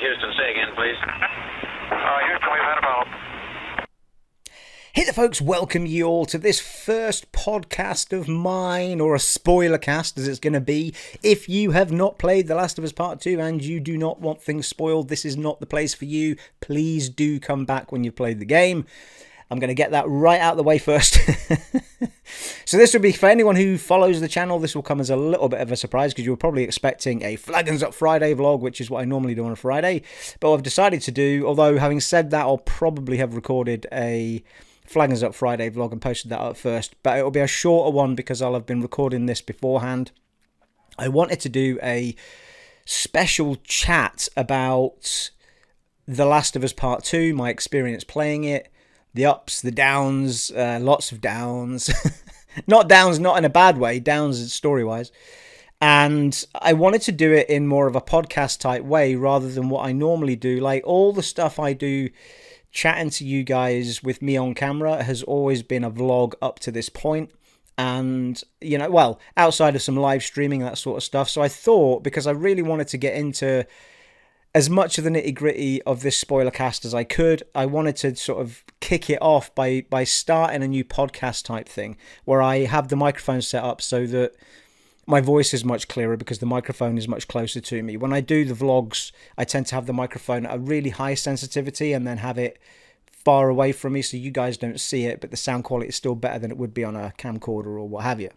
Houston, say again, please. Houston, we've had a problem. Hey there folks, welcome you all to this first podcast of mine, or a spoilercast as it's going to be. If you have not played The Last of Us Part 2 and you do not want things spoiled, this is not the place for you. Please do come back when you've played the game. I'm going to get that right out of the way first. So this will be, for anyone who follows the channel, this will come as a little bit of a surprise because you were probably expecting a Flagons Up Friday vlog, which is what I normally do on a Friday. But what I've decided to do, although having said that, I'll probably have recorded a Flagons Up Friday vlog and posted that up first. But it'll be a shorter one because I'll have been recording this beforehand. I wanted to do a special chat about The Last of Us Part 2, my experience playing it. The ups, the downs, lots of downs. Not downs, not in a bad way, downs story-wise. And I wanted to do it in more of a podcast-type way rather than what I normally do. Like, all the stuff I do chatting to you guys with me on camera has always been a vlog up to this point. And, you know, well, outside of some live streaming, that sort of stuff. So I thought, because I really wanted to get into as much of the nitty-gritty of this spoiler cast as I could, I wanted to sort of kick it off by starting a new podcast type thing where I have the microphone set up so that my voice is much clearer because the microphone is much closer to me. When I do the vlogs, I tend to have the microphone at a really high sensitivity and then have it far away from me so you guys don't see it, but the sound quality is still better than it would be on a camcorder or what have you.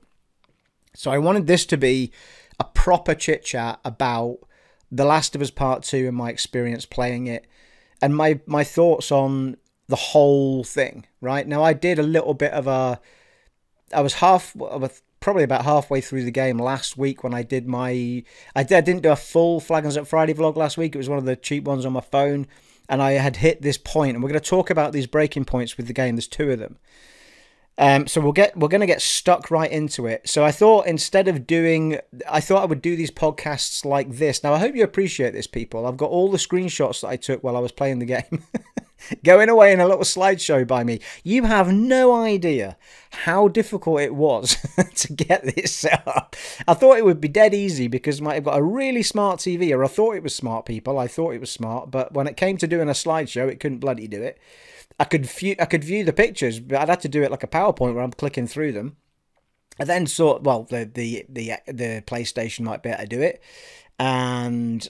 So I wanted this to be a proper chit-chat about The Last of Us Part 2 and my experience playing it and my thoughts on the whole thing, right? Now, I did a little bit of a... I was probably about halfway through the game last week when I did my... I didn't do a full Flagons Up Friday vlog last week. It was one of the cheap ones on my phone, and I had hit this point, and we're going to talk about these breaking points with the game. There's two of them. So we're going to get stuck right into it. So I thought instead of doing... I thought I would do these podcasts like this. Now, I hope you appreciate this, people. I've got all the screenshots that I took while I was playing the game going away in a little slideshow by me. You have no idea how difficult it was to get this set up. I thought it would be dead easy because I've got a really smart TV, or I thought it was smart, people. I thought it was smart. But when it came to doing a slideshow, it couldn't bloody do it. I could view the pictures, but I'd have to do it like a PowerPoint where I'm clicking through them. I then saw, well, the PlayStation might be able to do it, and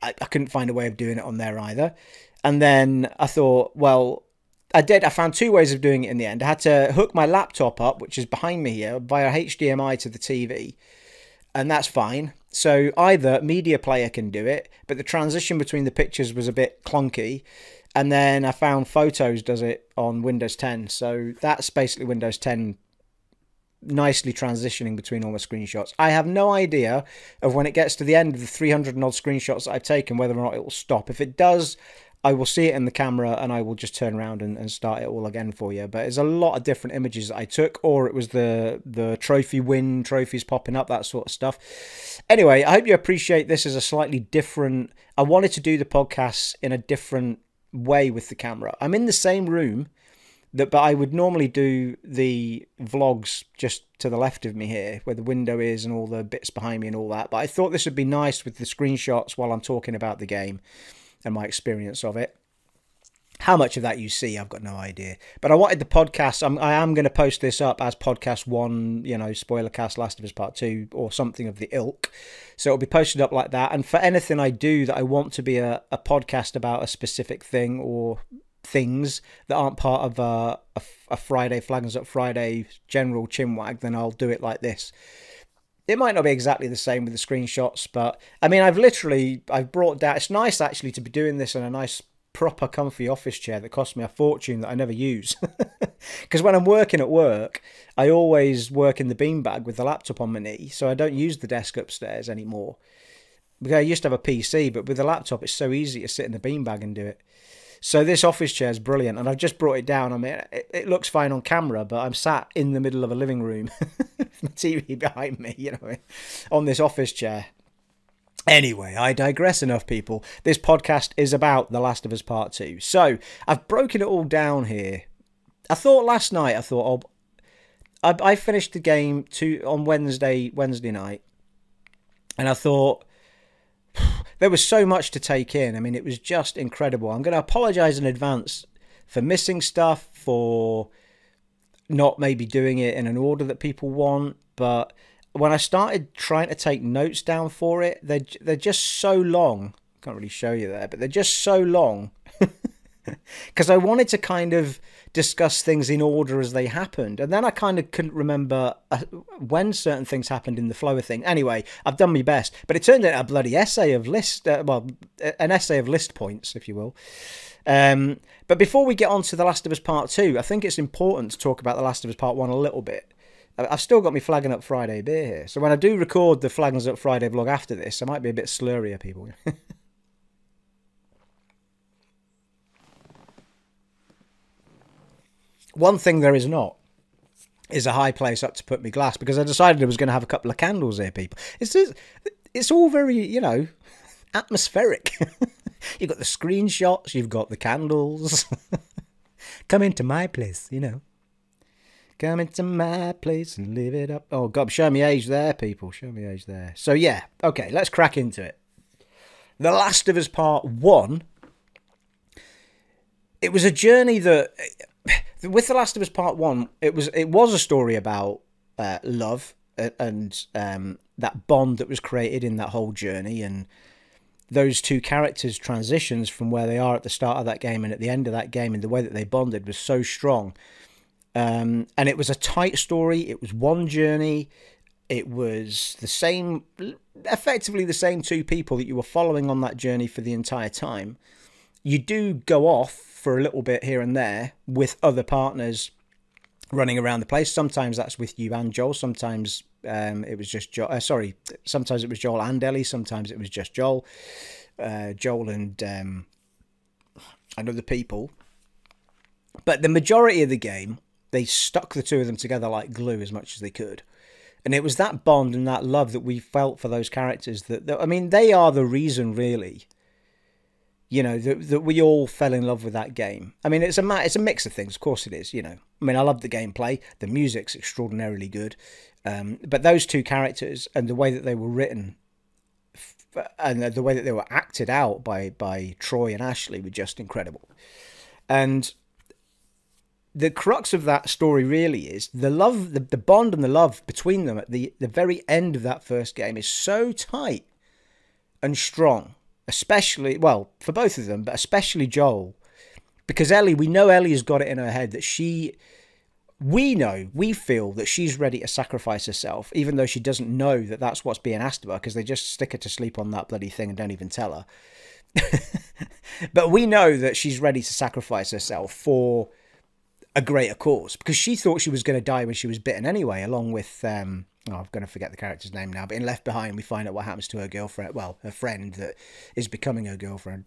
I couldn't find a way of doing it on there either. And then I thought, well, I found two ways of doing it in the end. I had to hook my laptop up, which is behind me here, via HDMI to the TV, and that's fine. So either Media Player can do it, but the transition between the pictures was a bit clunky. And then I found Photos does it on Windows 10. So that's basically Windows 10 nicely transitioning between all my screenshots. I have no idea of when it gets to the end of the 300 and odd screenshots that I've taken, whether or not it will stop. If it does, I will see it in the camera and I will just turn around and start it all again for you. But there's a lot of different images that I took, or it was the trophy win, trophies popping up, that sort of stuff. Anyway, I hope you appreciate this as a slightly different... I wanted to do the podcasts in a different way with the camera. I'm in the same room, but I would normally do the vlogs just to the left of me here, where the window is and all the bits behind me and all that. But I thought this would be nice with the screenshots while I'm talking about the game and my experience of it. How much of that you see, I've got no idea. But I wanted the podcast, I am going to post this up as podcast 1, you know, Spoilercast Last of Us Part 2, or something of the ilk. So it'll be posted up like that. And for anything I do that I want to be a podcast about a specific thing, or things that aren't part of a Friday, Flagons Up Friday general chinwag, then I'll do it like this. It might not be exactly the same with the screenshots, but I mean, I've brought down... It's nice actually to be doing this in a nice proper comfy office chair that cost me a fortune that I never use. Because when I'm working at work, I always work in the beanbag with the laptop on my knee, so I don't use the desk upstairs anymore. Because I used to have a PC, but with the laptop it's so easy to sit in the beanbag and do it. So this office chair is brilliant, and I've just brought it down. I mean, it looks fine on camera, but I'm sat in the middle of a living room with my TV behind me, you know, on this office chair. Anyway, I digress enough, people. This podcast is about The Last of Us Part 2. So, I've broken it all down here. I thought last night, I finished the game on Wednesday night, and I thought, there was so much to take in. I mean, it was just incredible. I'm going to apologize in advance for missing stuff, for not maybe doing it in an order that people want, but when I started trying to take notes down for it, they're just so long. Can't really show you there, but they're just so long because I wanted to kind of discuss things in order as they happened, and then I kind of couldn't remember when certain things happened in the flow of thing. Anyway, I've done my best, but it turned out a bloody essay of list, an essay of list points, if you will. But before we get on to The Last of Us Part 2, I think it's important to talk about The Last of Us Part 1 a little bit. I've still got me Flagging Up Friday beer here, so when I do record the Flagging Up Friday vlog after this, I might be a bit slurrier, people. One thing there is not is a high place up to put my glass, because I decided I was going to have a couple of candles here, people. It's all very, you know, atmospheric. You've got the screenshots, you've got the candles. Come into my place, you know. Come into my place and live it up. Oh, God, show me age there, people. Show me age there. So, yeah. Okay, let's crack into it. The Last of Us Part 1. It was a journey that... With The Last of Us Part 1, it was a story about love and that bond that was created in that whole journey, and those two characters' transitions from where they are at the start of that game and at the end of that game, and the way that they bonded was so strong. And it was a tight story. It was one journey. It was the same, effectively the same two people that you were following on that journey for the entire time. You do go off for a little bit here and there with other partners running around the place. Sometimes that's with you and Joel. Sometimes it was just Joel. Sometimes it was Joel and Ellie. Sometimes it was just Joel. Joel and other people. But the majority of the game, they stuck the two of them together like glue as much as they could. And it was that bond and that love that we felt for those characters that I mean, they are the reason, really, you know, that we all fell in love with that game. I mean, it's a mix of things. Of course it is, you know. I mean, I love the gameplay. The music's extraordinarily good. But those two characters and the way that they were written and the way that they were acted out by Troy and Ashley were just incredible. And the crux of that story really is the love, the bond and the love between them at the very end of that first game is so tight and strong, especially, well, for both of them, but especially Joel, because Ellie, we know Ellie has got it in her head that we feel that she's ready to sacrifice herself, even though she doesn't know that that's what's being asked of her, because they just stick her to sleep on that bloody thing and don't even tell her. But we know that she's ready to sacrifice herself for a greater cause, because she thought she was going to die when she was bitten anyway, along with I'm going to forget the character's name now, but in Left Behind we find out what happens to her girlfriend, well, her friend that is becoming her girlfriend,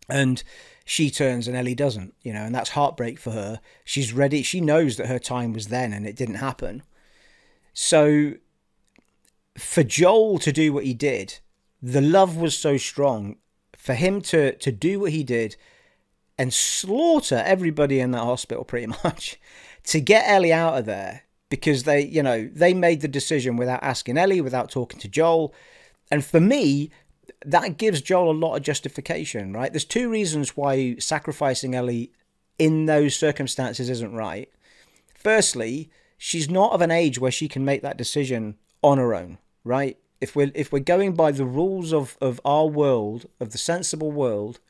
and she turns and Ellie doesn't, you know, and that's heartbreak for her. She's ready, she knows that her time was then and it didn't happen. So for Joel to do what he did, the love was so strong for him to do what he did and slaughter everybody in that hospital pretty much to get Ellie out of there, because they, you know, they made the decision without asking Ellie, without talking to Joel. And for me, that gives Joel a lot of justification, right? There's two reasons why sacrificing Ellie in those circumstances isn't right. Firstly, she's not of an age where she can make that decision on her own, right? If we're going by the rules of our world, of the sensible world,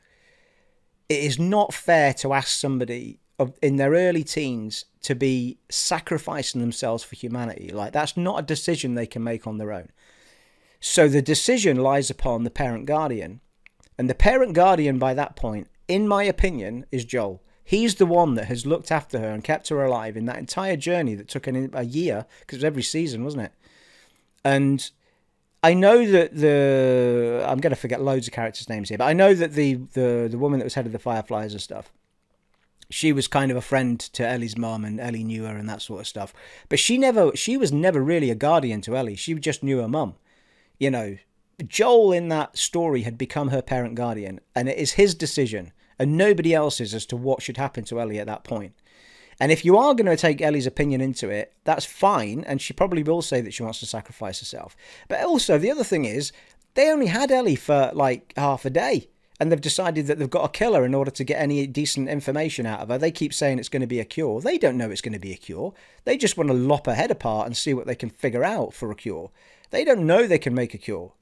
it is not fair to ask somebody in their early teens to be sacrificing themselves for humanity. Like, that's not a decision they can make on their own. So the decision lies upon the parent guardian. And the parent guardian by that point, in my opinion, is Joel. He's the one that has looked after her and kept her alive in that entire journey that took a year, because it was every season, wasn't it? And I know that I'm going to forget loads of characters' names here, but I know that the woman that was head of the Fireflies and stuff, she was kind of a friend to Ellie's mum, and Ellie knew her and that sort of stuff. But she was never really a guardian to Ellie. She just knew her mum. You know, Joel in that story had become her parent guardian, and it is his decision and nobody else's as to what should happen to Ellie at that point. And if you are going to take Ellie's opinion into it, that's fine, and she probably will say that she wants to sacrifice herself. But also, the other thing is, They only had Ellie for like half a day, and they've decided that they've got to kill her in order to get any decent information out of her. They keep saying it's going to be a cure. They don't know it's going to be a cure. They just want to lop her head apart and see what they can figure out for a cure. They don't know they can make a cure.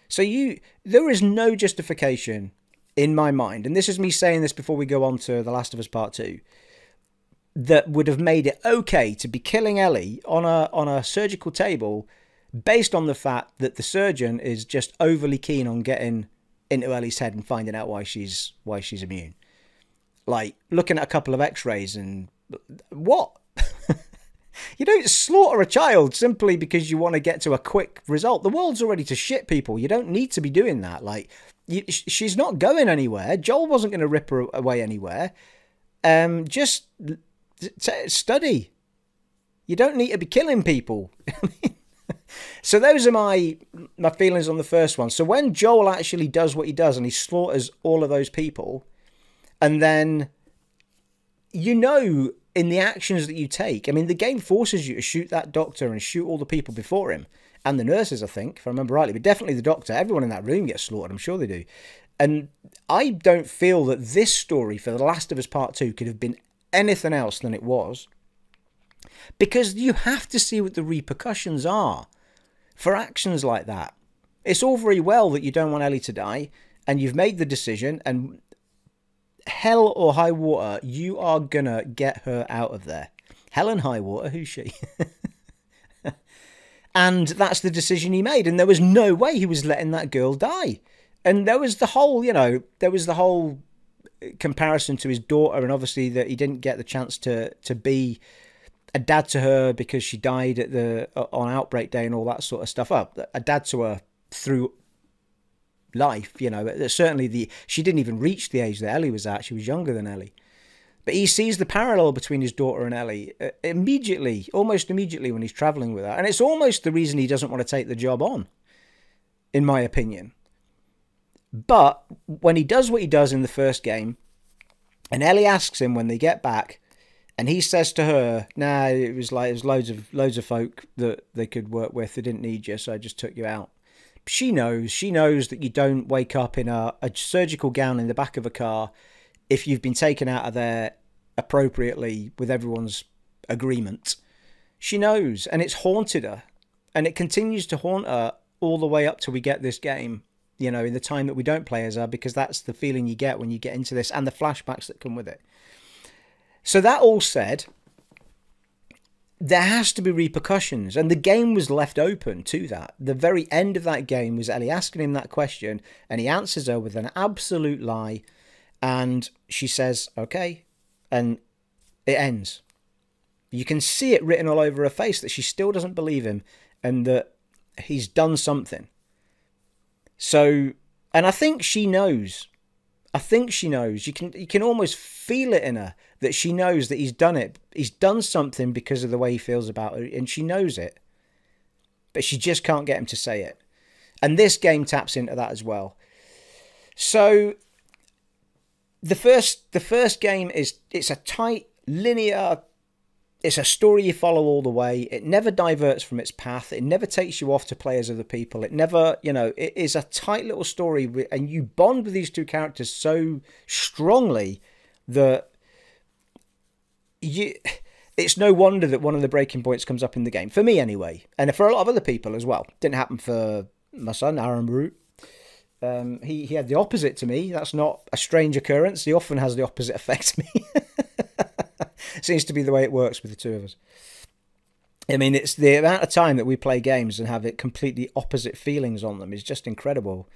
So there is no justification in my mind, and this is me saying this before we go on to The Last of Us Part 2, that would have made it okay to be killing Ellie on a surgical table based on the fact that the surgeon is just overly keen on getting into Ellie's head and finding out why she's immune. Like, looking at a couple of x-rays and... What? You don't slaughter a child simply because you want to get to a quick result. The world's already to shit, people. You don't need to be doing that. Like, she's not going anywhere. Joel wasn't going to rip her away anywhere. Just study. You don't need to be killing people. So those are my feelings on the first one. So when Joel actually does what he does and he slaughters all of those people, and then, you know, in the actions that you take, I mean, the game forces you to shoot that doctor and shoot all the people before him, and the nurses, I think, if I remember rightly, but definitely the doctor. Everyone in that room gets slaughtered, I'm sure they do. And I don't feel that this story for The Last of Us Part 2 could have been anything else than it was, because you have to see what the repercussions are for actions like that. It's all very well that you don't want Ellie to die, and you've made the decision, and hell or high water, you are gonna get her out of there. Hell and high water, who's she? And that's the decision he made, and there was no way he was letting that girl die. And there was the whole, comparison to his daughter, and obviously that he didn't get the chance to be a dad to her because she died on Outbreak Day and all that sort of stuff. A dad to her through life, certainly she didn't even reach the age that Ellie was at. She was younger than Ellie. But he sees the parallel between his daughter and Ellie almost immediately when he's travelling with her. And it's almost the reason he doesn't want to take the job on, in my opinion. But when he does what he does in the first game, and Ellie asks him when they get back, and he says to her, nah, it was loads of folk that they could work with. They didn't need you, so I just took you out. She knows that you don't wake up in a surgical gown in the back of a car if you've been taken out of there appropriately with everyone's agreement. She knows, and it's haunted her. And it continues to haunt her all the way up till we get this game, in the time that we don't play as her, because that's the feeling you get when you get into this, and the flashbacks that come with it. So that all said, there has to be repercussions, and the game was left open to that. The very end of that game was Ellie asking him that question, and he answers her with an absolute lie, and she says, okay, and it ends. You can see it written all over her face that she still doesn't believe him, and that he's done something. So, and I think she knows. You can almost feel it in her that she knows that he's done it. He's done something because of the way he feels about her, and she knows it. But she just can't get him to say it. And this game taps into that as well. So the first game it's a tight, linear, it's a story you follow all the way. It never diverts from its path. It never takes you off to play as other people. It never, it is a tight little story, and you bond with these two characters so strongly that it's no wonder that one of the breaking points comes up in the game. For me, anyway. And for a lot of other people as well. Didn't happen for my son, Aaron Brute. He had the opposite to me. That's not a strange occurrence. He often has the opposite effect to me. Seems to be the way it works with the two of us. I mean, it's the amount of time that we play games and have it completely opposite feelings on them is just incredible.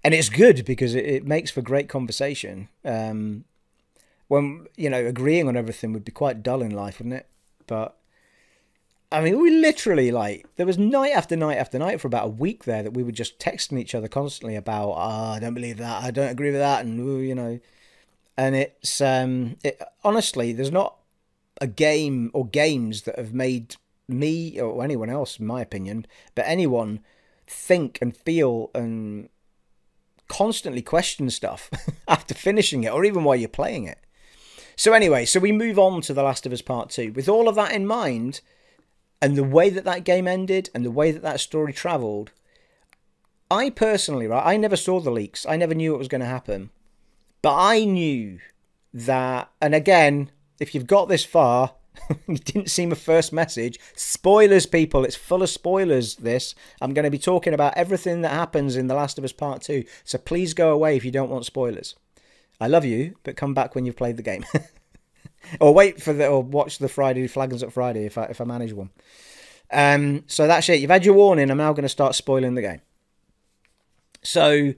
And it's good because it makes for great conversation. When, agreeing on everything would be quite dull in life, wouldn't it? But, I mean, we literally, there was night after night after night for about a week there that we were just texting each other constantly about, I don't believe that, I don't agree with that, and, And it's, honestly, there's not a game or games that have made me, or anyone else, in my opinion, but anyone think and feel and constantly question stuff after finishing it, or even while you're playing it. So anyway, so we move on to The Last of Us Part 2. With all of that in mind, and the way that game ended, and the way that story travelled, I personally, right, I never saw the leaks. I never knew what was going to happen. But I knew that, and again, if you've got this far, you didn't see my first message. Spoilers, people. It's full of spoilers, this. I'm going to be talking about everything that happens in The Last of Us Part 2. So please go away if you don't want spoilers. I love you, but come back when you've played the game. Or watch the Friday Flagons Up Friday if I manage one. So that's it. You've had your warning. I'm now going to start spoiling the game. So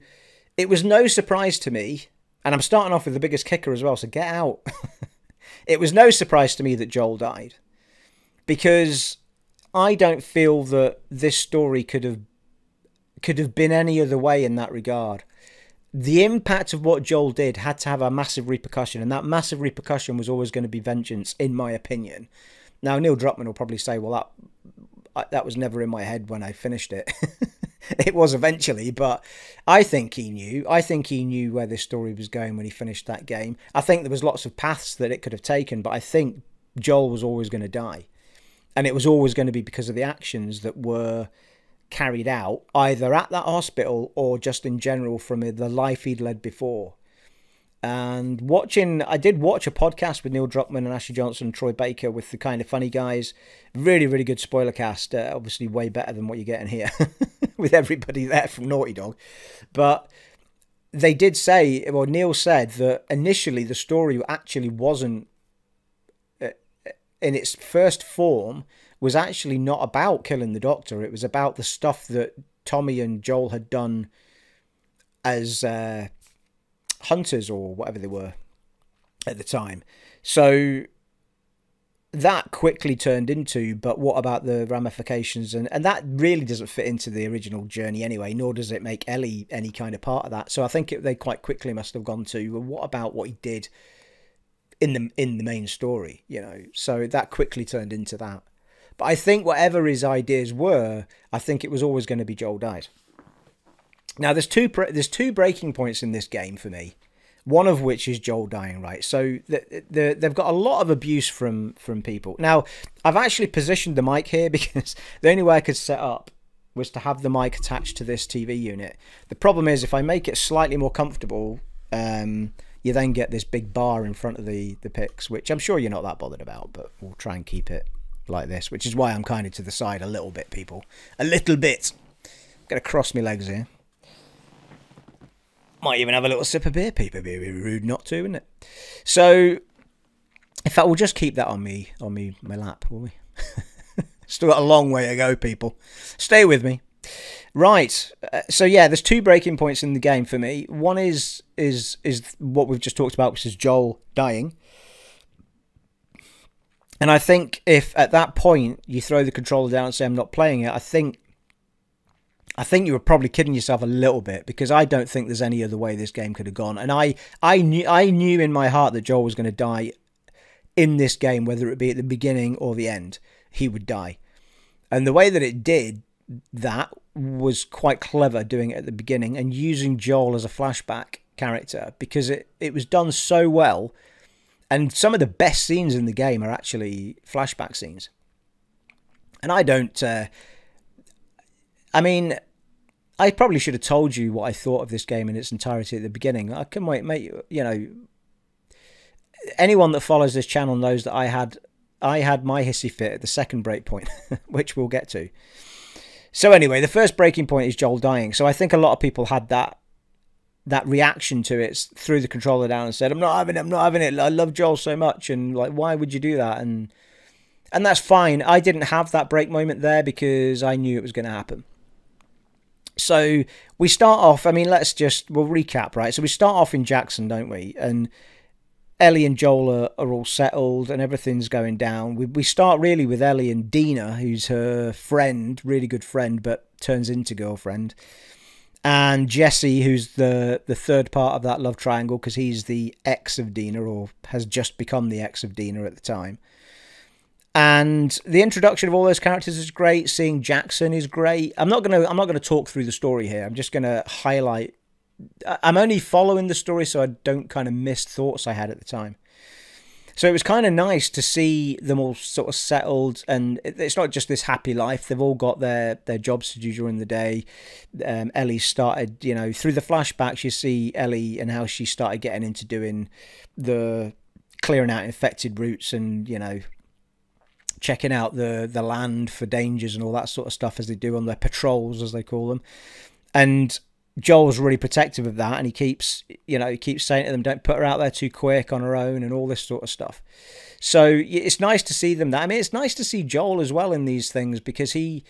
it was no surprise to me, and I'm starting off with the biggest kicker as well, so get out. It was no surprise to me that Joel died, because I don't feel that this story could have been any other way in that regard. The impact of what Joel did had to have a massive repercussion, and that massive repercussion was always going to be vengeance, in my opinion. Now, Neil Druckmann will probably say, well, that was never in my head when I finished it. It was eventually, but I think he knew. I think he knew where this story was going when he finished that game. I think there was lots of paths that it could have taken, but I think Joel was always going to die. And it was always going to be because of the actions that were carried out, either at that hospital or just in general from the life he'd led before. And I did watch a podcast with Neil Druckmann and Ashley Johnson and Troy Baker with the Kind of Funny guys. Really, really good Spoilercast. Obviously way better than what you're getting here with everybody there from Naughty Dog. But they did say, well, Neil said that initially the story actually wasn't, in its first form, was actually not about killing the Doctor. It was about the stuff that Tommy and Joel had done as hunters or whatever they were at the time. So that quickly turned into, but what about the ramifications? And that really doesn't fit into the original journey anyway, nor does it make Ellie any kind of part of that. So I think they quite quickly must have gone to, well, what about what he did in the main story, you know? So that quickly turned into that. But I think whatever his ideas were, I think it was always going to be Joel dies. Now, there's two breaking points in this game for me, one of which is Joel dying, right? So they've got a lot of abuse from people. Now, I've actually positioned the mic here because the only way I could set up was to have the mic attached to this TV unit. The problem is, if I make it slightly more comfortable, you then get this big bar in front of the picks, which I'm sure you're not that bothered about, but we'll try and keep it like this, which is why I'm kind of to the side a little bit, people. A little bit. I'm going to cross my legs here. Might even have a little sip of beer, people. It'd be rude not to, isn't it? So, in fact, we'll just keep that on my lap, will we? Still got a long way to go, people. Stay with me. Right. So yeah, there's two breaking points in the game for me. One is what we've just talked about, which is Joel dying. And I think if at that point you throw the controller down and say I'm not playing it, I think you were probably kidding yourself a little bit, because I don't think there's any other way this game could have gone. And I knew in my heart that Joel was going to die in this game, whether it be at the beginning or the end, he would die. And the way that it did that was quite clever, doing it at the beginning and using Joel as a flashback character, because it was done so well. And some of the best scenes in the game are actually flashback scenes. And I don't... I mean, I probably should have told you what I thought of this game in its entirety at the beginning. I can wait, mate. You know, anyone that follows this channel knows that I had my hissy fit at the second break point, which we'll get to. So anyway, the first breaking point is Joel dying. So I think a lot of people had that reaction to it, threw the controller down and said, I'm not having it. I love Joel so much, and like, why would you do that? And that's fine. I didn't have that break moment there because I knew it was going to happen. So we start off, I mean, we'll recap, right? So we start off in Jackson, don't we? And Ellie and Joel are all settled and everything's going down. We start really with Ellie and Dina, who's her friend, really good friend, but turns into girlfriend. And Jesse, who's the third part of that love triangle, because he's the ex of Dina, or has just become the ex of Dina at the time. And the introduction of all those characters is great. Seeing Jackson is great. I'm not gonna talk through the story here. I'm just gonna highlight. I'm only following the story so I don't kind of miss thoughts I had at the time. So it was kind of nice to see them all sort of settled, and it's not just this happy life. They've all got their jobs to do during the day. Ellie started, you know, through the flashbacks, you see Ellie and how she started getting into doing the clearing out infected routes and, you know, checking out the land for dangers and all that sort of stuff as they do on their patrols, as they call them. And Joel's really protective of that, and he keeps saying to them, don't put her out there too quick on her own and all this sort of stuff. So it's nice to see them that. I mean, it's nice to see Joel as well in these things, because you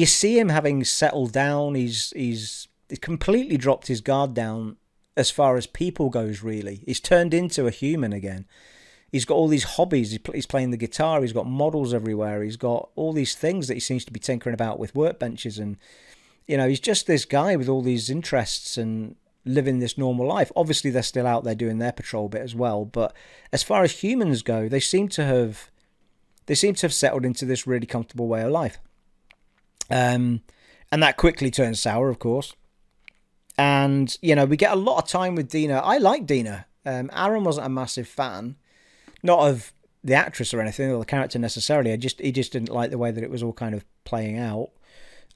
see him having settled down. He's completely dropped his guard down as far as people goes, really. He's turned into a human again. He's got all these hobbies. He's playing the guitar. He's got models everywhere. He's got all these things that he seems to be tinkering about with workbenches, and you know, he's just this guy with all these interests and living this normal life. Obviously, they're still out there doing their patrol bit as well. But as far as humans go, they seem to have settled into this really comfortable way of life. And that quickly turns sour, of course. And, you know, we get a lot of time with Dina. I like Dina. Aaron wasn't a massive fan, not of the actress or anything, or the character necessarily. He just didn't like the way that it was all kind of playing out,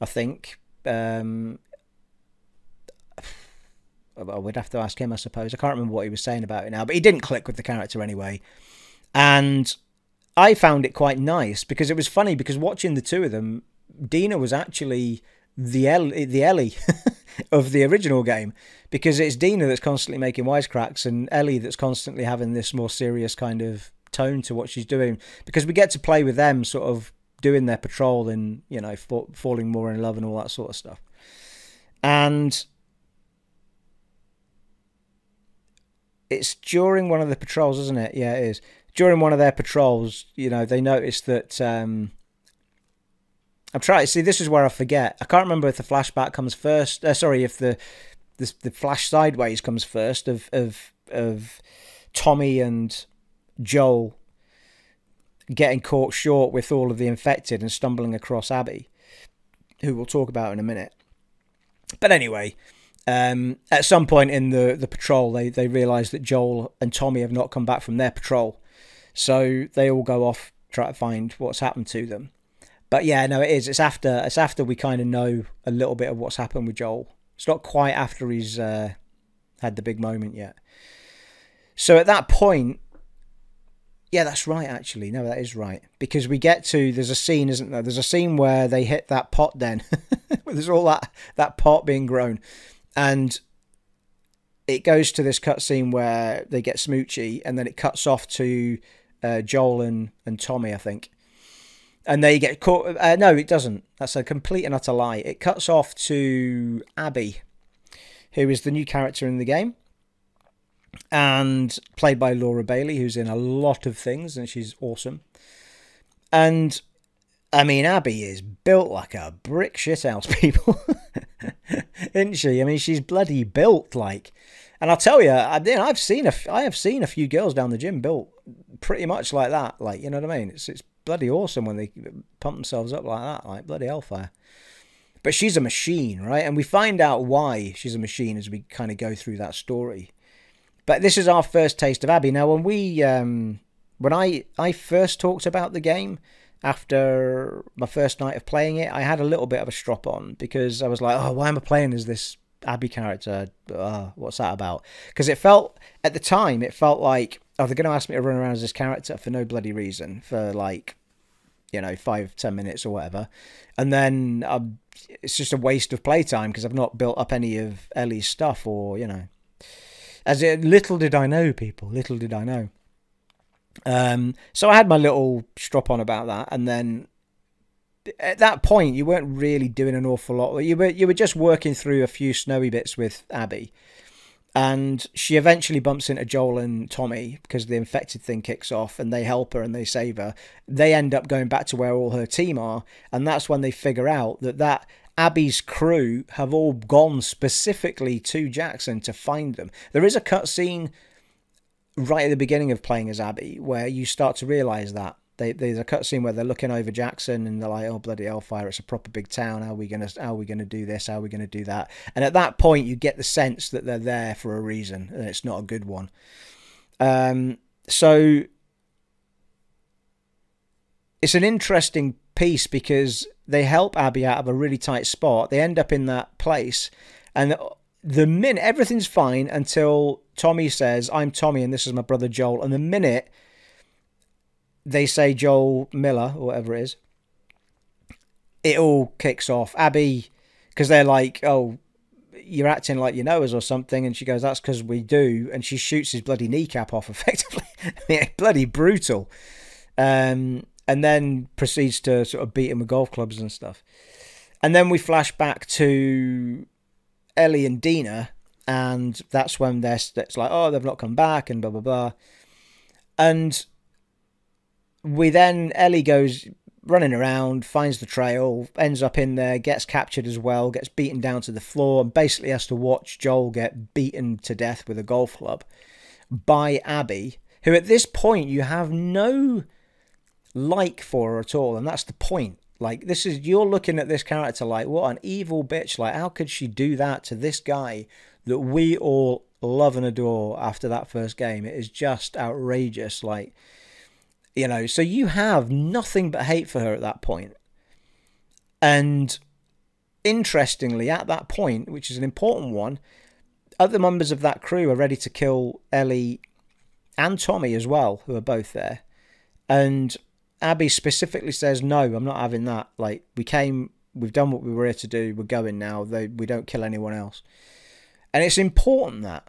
I think. We'd have to ask him, I suppose. I can't remember what he was saying about it now, but he didn't click with the character anyway. And I found it quite nice, because it was funny, because watching the two of them, Dina was actually the Ellie of the original game, because it's Dina that's constantly making wisecracks and Ellie that's constantly having this more serious kind of tone to what she's doing, because we get to play with them sort of doing their patrol and, you know, falling more in love and all that sort of stuff. And it's during one of the patrols, isn't it? Yeah, it is. During one of their patrols, you know, they notice that... I'm trying to see, this is where I forget. I can't remember if the flashback comes first. If the flash sideways comes first of Tommy and Joel getting caught short with all of the infected and stumbling across Abby, who we'll talk about in a minute. But anyway, at some point in the patrol, they realise that Joel and Tommy have not come back from their patrol. So they all go off, try to find what's happened to them. But yeah, no, it is. It's after we kind of know a little bit of what's happened with Joel. It's not quite after he's had the big moment yet. So at that point, yeah, that's right, actually. No, that is right. Because we get to, there's a scene, isn't there? There's a scene where they hit that pot den. There's all that pot being grown. And it goes to this cutscene where they get smoochy, and then it cuts off to Joel and Tommy, I think. And they get caught. No, it doesn't. That's a complete and utter lie. It cuts off to Abby, who is the new character in the game, and played by Laura Bailey, who's in a lot of things, and she's awesome. And I mean, Abby is built like a brick shithouse, people. Isn't she? I mean, she's bloody built like. And I'll tell you, I have seen a few girls down the gym built pretty much like that. Like, you know what I mean? It's bloody awesome when they pump themselves up like that, like bloody hellfire. But she's a machine, right? And we find out why she's a machine as we kind of go through that story. But this is our first taste of Abby. Now, when I first talked about the game after my first night of playing it, I had a little bit of a strop on, because I was like, oh, why am I playing as this Abby character? What's that about? Because at the time it felt like, oh, they're going to ask me to run around as this character for no bloody reason for, like, you know, 5-10 minutes or whatever, and then it's just a waste of playtime because I've not built up any of Ellie's stuff, or, you know, little did I know, people, little did I know. So I had my little strop on about that, and then at that point you weren't really doing an awful lot. You were just working through a few snowy bits with Abby, and she eventually bumps into Joel and Tommy because the infected thing kicks off, and they help her and they save her. They end up going back to where all her team are, and that's when they figure out that Abby's crew have all gone specifically to Jackson to find them. There is a cutscene right at the beginning of playing as Abby where you start to realise that. There's a cutscene where they're looking over Jackson and they're like, oh, bloody hellfire, it's a proper big town. How are we gonna do this? How are we gonna do that? And at that point you get the sense that they're there for a reason, and it's not a good one. So it's an interesting piece because they help Abby out of a really tight spot. They end up in that place, and the minute everything's fine until Tommy says, "I'm Tommy and this is my brother Joel," and the minute they say Joel Miller or whatever it is, it all kicks off. Abby, because they're like, "Oh, you're acting like you know us or something," and she goes, "That's because we do," and she shoots his bloody kneecap off effectively. Bloody brutal. And then proceeds to sort of beat him with golf clubs and stuff. And then we flash back to Ellie and Dina, and that's when it's like, oh, they've not come back and blah blah blah. And Ellie goes running around, finds the trail, ends up in there, gets captured as well, gets beaten down to the floor, and basically has to watch Joel get beaten to death with a golf club by Abby, who at this point you have no like for her at all, and that's the point. Like, you're looking at this character like, what an evil bitch, like how could she do that to this guy that we all love and adore after that first game? It is just outrageous, like, you know. So you have nothing but hate for her at that point. And interestingly, at that point, which is an important one, other members of that crew are ready to kill Ellie and Tommy as well, who are both there. And Abby specifically says, "No, I'm not having that. Like, we've done what we were here to do. We're going now. We don't kill anyone else." And it's important that.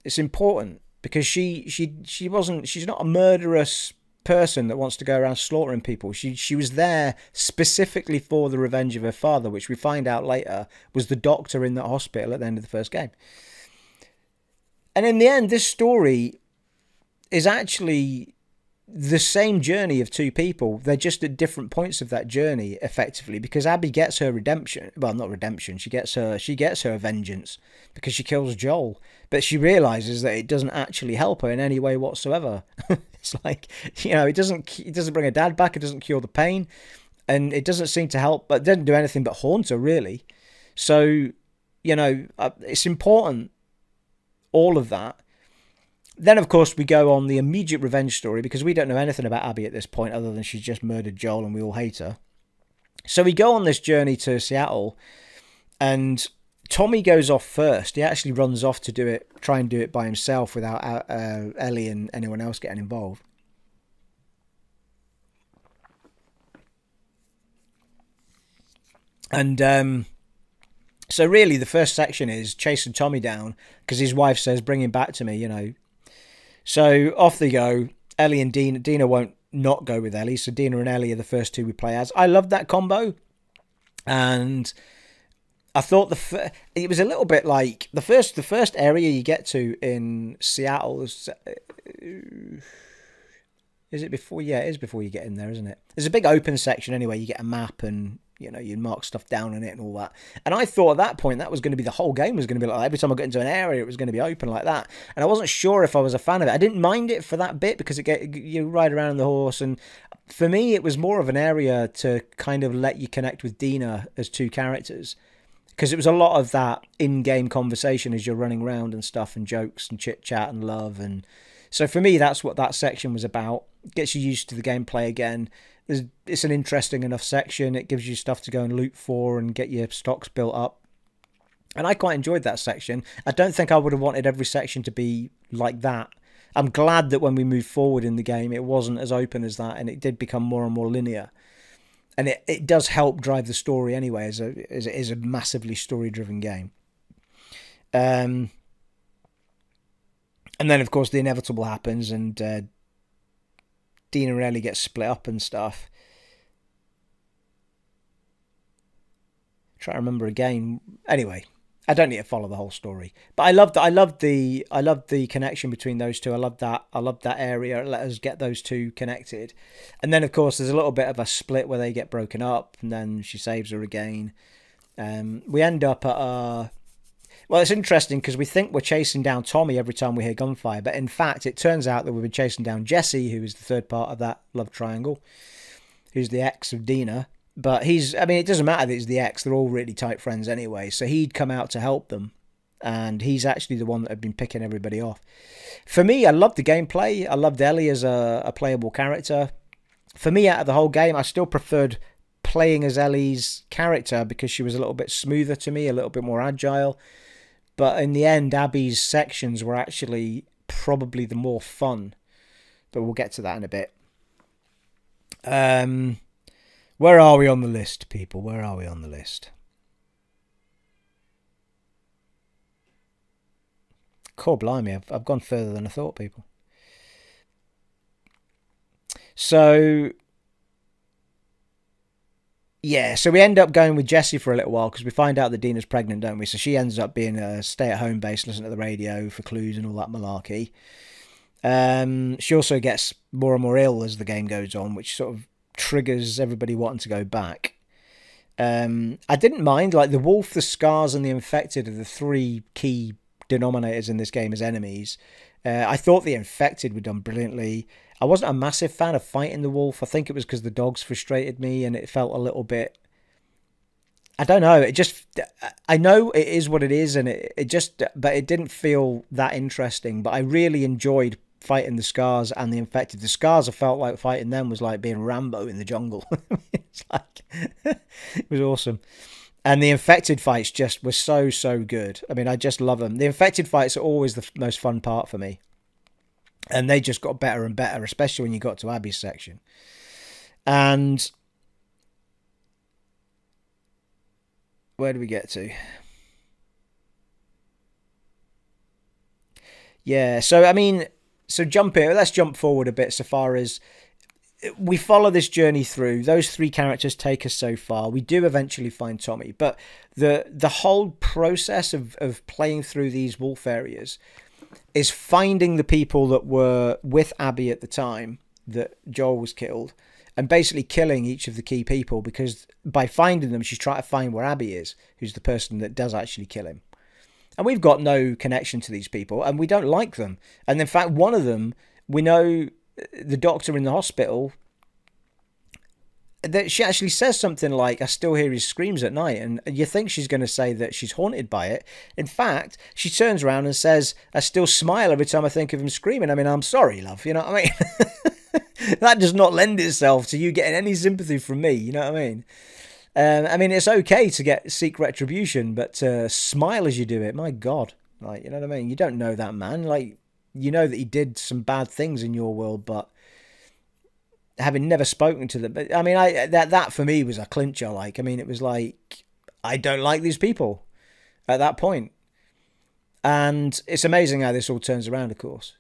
It's important because she's not a murderous person that wants to go around slaughtering people. She was there specifically for the revenge of her father, which we find out later was the doctor in that hospital at the end of the first game. And in the end, this story is actually the same journey of two people. They're just at different points of that journey, effectively, because Abby gets her redemption. Well, not redemption. She gets her vengeance because she kills Joel, but she realizes that it doesn't actually help her in any way whatsoever. It's like, you know, it doesn't bring her dad back. It doesn't cure the pain, and it doesn't seem to help, but it doesn't do anything but haunt her, really. So, you know, it's important, all of that. Then, of course, we go on the immediate revenge story because we don't know anything about Abby at this point other than she's just murdered Joel and we all hate her. So we go on this journey to Seattle, and Tommy goes off first. He actually runs off to try and do it by himself without Ellie and anyone else getting involved. And so really the first section is chasing Tommy down because his wife says, "Bring him back to me," you know. So off they go. Ellie and Dina. Dina won't not go with Ellie. So Dina and Ellie are the first two we play as. I love that combo. And I thought it was a little bit like the first area you get to in Seattle. Is it before? Yeah, it is before you get in there, isn't it? There's a big open section anyway. You get a map and, you know, you mark stuff down in it and all that. And I thought at that point that was going to be the whole game was going to be like that. Every time I got into an area, it was going to be open like that. And I wasn't sure if I was a fan of it. I didn't mind it for that bit because you ride around on the horse. And for me, it was more of an area to kind of let you connect with Dina as two characters. Because it was a lot of that in-game conversation as you're running around and stuff, and jokes and chit-chat and love. And so for me, that's what that section was about. It gets you used to the gameplay again. It's an interesting enough section. It gives you stuff to go and loot for and get your stocks built up. And I quite enjoyed that section. I don't think I would have wanted every section to be like that. I'm glad that when we moved forward in the game, it wasn't as open as that, and it did become more and more linear. And it does help drive the story anyway, as it is a massively story-driven game. And then, of course, the inevitable happens, and Dina and Ellie get split up and stuff. Try to remember again. Anyway, I don't need to follow the whole story, but I loved the connection between those two. I loved that area. It let us get those two connected, and then of course there's a little bit of a split where they get broken up, and then she saves her again. We end up at well, it's interesting because we think we're chasing down Tommy every time we hear gunfire, but in fact it turns out that we've been chasing down Jesse, who is the third part of that love triangle, who's the ex of Dina. But it doesn't matter that he's the ex. They're all really tight friends anyway. So he'd come out to help them. And he's actually the one that had been picking everybody off. For me, I loved the gameplay. I loved Ellie as a playable character. for me, out of the whole game, I still preferred playing as Ellie's character because she was a little bit smoother to me, a little bit more agile. But in the end, Abby's sections were actually probably the more fun. But we'll get to that in a bit. Where are we on the list, people? Where are we on the list? Core blimey, I've gone further than I thought, people. So, yeah, so we end up going with Jessie for a little while because we find out that Dina's pregnant, don't we? So she ends up being a stay-at-home base, listening to the radio for clues and all that malarkey. She also gets more and more ill as the game goes on, which sort of triggers everybody wanting to go back. I didn't mind, like, the wolf, the scars, and the infected are the three key denominators in this game as enemies. I thought the infected were done brilliantly. I wasn't a massive fan of fighting the wolf. I think it was because the dogs frustrated me and it felt a little bit... I don't know. It just... I know it is what it is, and it just... But it didn't feel that interesting. But I really enjoyed fighting the scars and the infected. The scars, I felt like fighting them was like being Rambo in the jungle. It's like... it was awesome. And the infected fights just were so good. I mean, I just love them. The infected fights are always the most fun part for me. And they just got better and better, especially when you got to Abby's section. And where do we get to? Yeah, so, I mean, so let's jump forward a bit so far as we follow this journey through. Those three characters take us so far. We do eventually find Tommy, but the whole process of playing through these wolf areas is finding the people that were with Abby at the time that Joel was killed and basically killing each of the key people, because by finding them, she's trying to find where Abby is, who's the person that does actually kill him. And we've got no connection to these people and we don't like them. And in fact, one of them, we know the doctor in the hospital, that she actually says something like, I still hear his screams at night. And you think she's going to say that she's haunted by it. In fact, she turns around and says, I still smile every time I think of him screaming. I mean, I'm sorry, love. You know what I mean? That does not lend itself to you getting any sympathy from me. You know what I mean? It's okay to seek retribution, but to smile as you do it, my God. Like, you know what I mean? You don't know that man. Like, you know that he did some bad things in your world, but having never spoken to them, but I mean, that for me was a clincher. Like, I mean, it was like, I don't like these people at that point. And it's amazing how this all turns around, of course.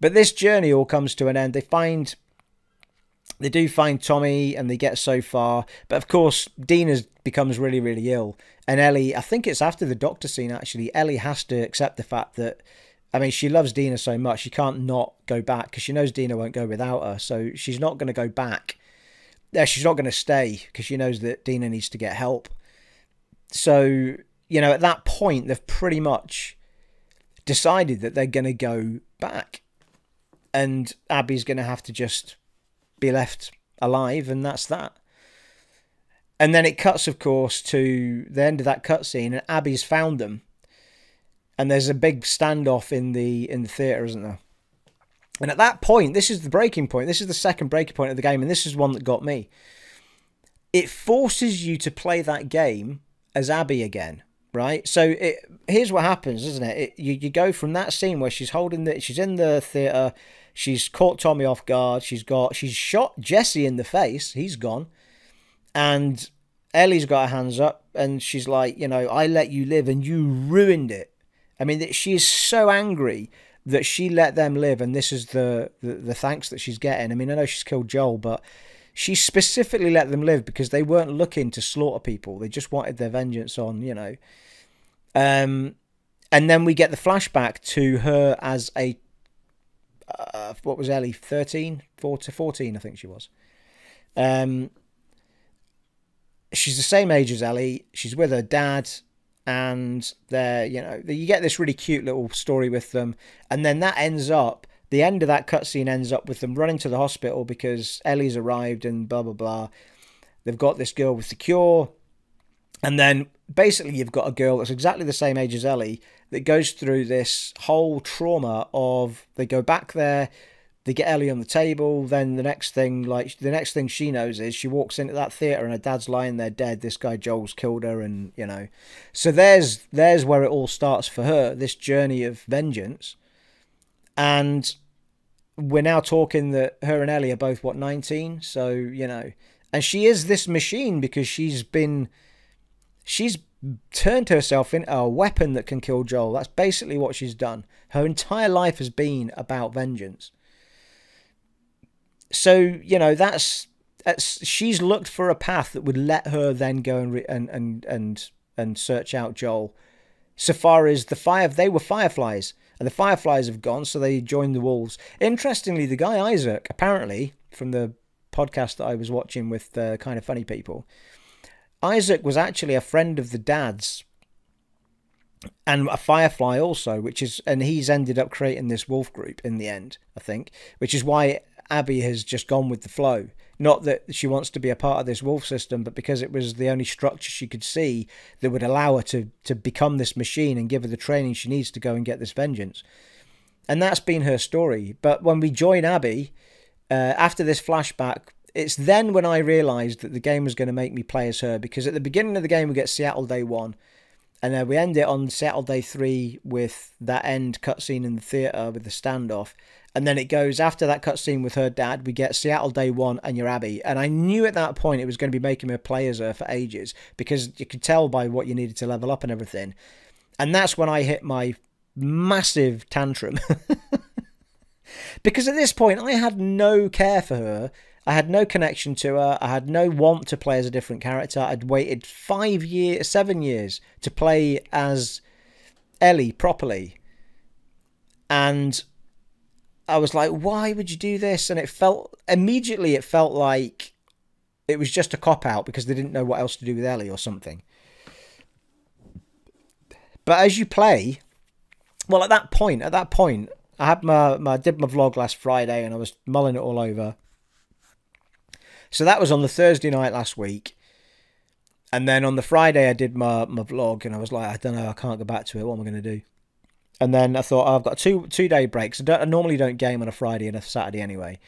But this journey all comes to an end. They do find Tommy and they get so far. But of course, Dina becomes really, really ill. And Ellie, I think it's after the doctor scene, actually, Ellie has to accept the fact that, I mean, she loves Dina so much, she can't not go back because she knows Dina won't go without her. So she's not going to go back. She's not going to stay because she knows that Dina needs to get help. So, you know, at that point, they've pretty much decided that they're going to go back. And Abby's going to have to just be left alive, and that's that. And then it cuts, of course, to the end of that cutscene, and Abby's found them. And there's a big standoff in the theatre, isn't there? And at that point, this is the breaking point. This is the second breaking point of the game, and this is one that got me. It forces you to play that game as Abby again, right? So here's what happens, isn't it? You go from that scene where she's she's in the theatre, she's caught Tommy off guard, she's shot Jesse in the face, he's gone, and Ellie's got her hands up, and she's like, you know, I let you live, and you ruined it. I mean, she is so angry that she let them live, and this is the thanks that she's getting. I mean, I know she's killed Joel, but she specifically let them live because they weren't looking to slaughter people. They just wanted their vengeance on, you know. And then we get the flashback to her as a, what was Ellie, 13? 14, I think she was. She's the same age as Ellie. She's with her dad. And you know, you get this really cute little story with them, and then that ends up, the end of that cutscene ends up with them running to the hospital because Ellie's arrived and blah blah blah. They've got this girl with the cure, and then basically you've got a girl that's exactly the same age as Ellie that goes through this whole trauma of, they go back there, they get Ellie on the table. Then the next thing she knows is she walks into that theater and her dad's lying there dead. This guy Joel's killed her, and so there's where it all starts for her. This journey of vengeance, and we're now talking that her and Ellie are both 19. So and she is this machine because she's turned herself into a weapon that can kill Joel. That's basically what she's done. Her entire life has been about vengeance. So that's she's looked for a path that would let her then go and search out Joel. So far as they were fireflies, and the fireflies have gone, so they joined the wolves. Interestingly, the guy Isaac, apparently from the podcast that I was watching with Kind of Funny People, Isaac was actually a friend of the dad's and a firefly also, and he's ended up creating this wolf group in the end, I think, which is why Abby has just gone with the flow. Not that she wants to be a part of this wolf system, but because it was the only structure she could see that would allow her to become this machine and give her the training she needs to go and get this vengeance. And that's been her story. But when we join Abby, after this flashback, it's then when I realised that the game was going to make me play as her, because at the beginning of the game we get Seattle Day 1, and we end it on Seattle Day 3 with that end cutscene in the theatre with the standoff, and then it goes after that cutscene with her dad, we get Seattle Day 1 and you're Abby. And I knew at that point it was going to be making me play as her for ages, because you could tell by what you needed to level up and everything. And that's when I hit my massive tantrum. Because at this point I had no care for her. I had no connection to her. I had no want to play as a different character. I'd waited 7 years to play as Ellie properly. And I was like, why would you do this? And it felt like it was just a cop-out because they didn't know what else to do with Ellie or something. But as you play, well, at that point, I had I did my vlog last Friday and I was mulling it all over. So that was on the Thursday night last week. And then on the Friday I did my vlog and I was like, I don't know, I can't go back to it. What am I going to do? And then I thought, I've got two-day breaks. I normally don't game on a Friday and a Saturday anyway.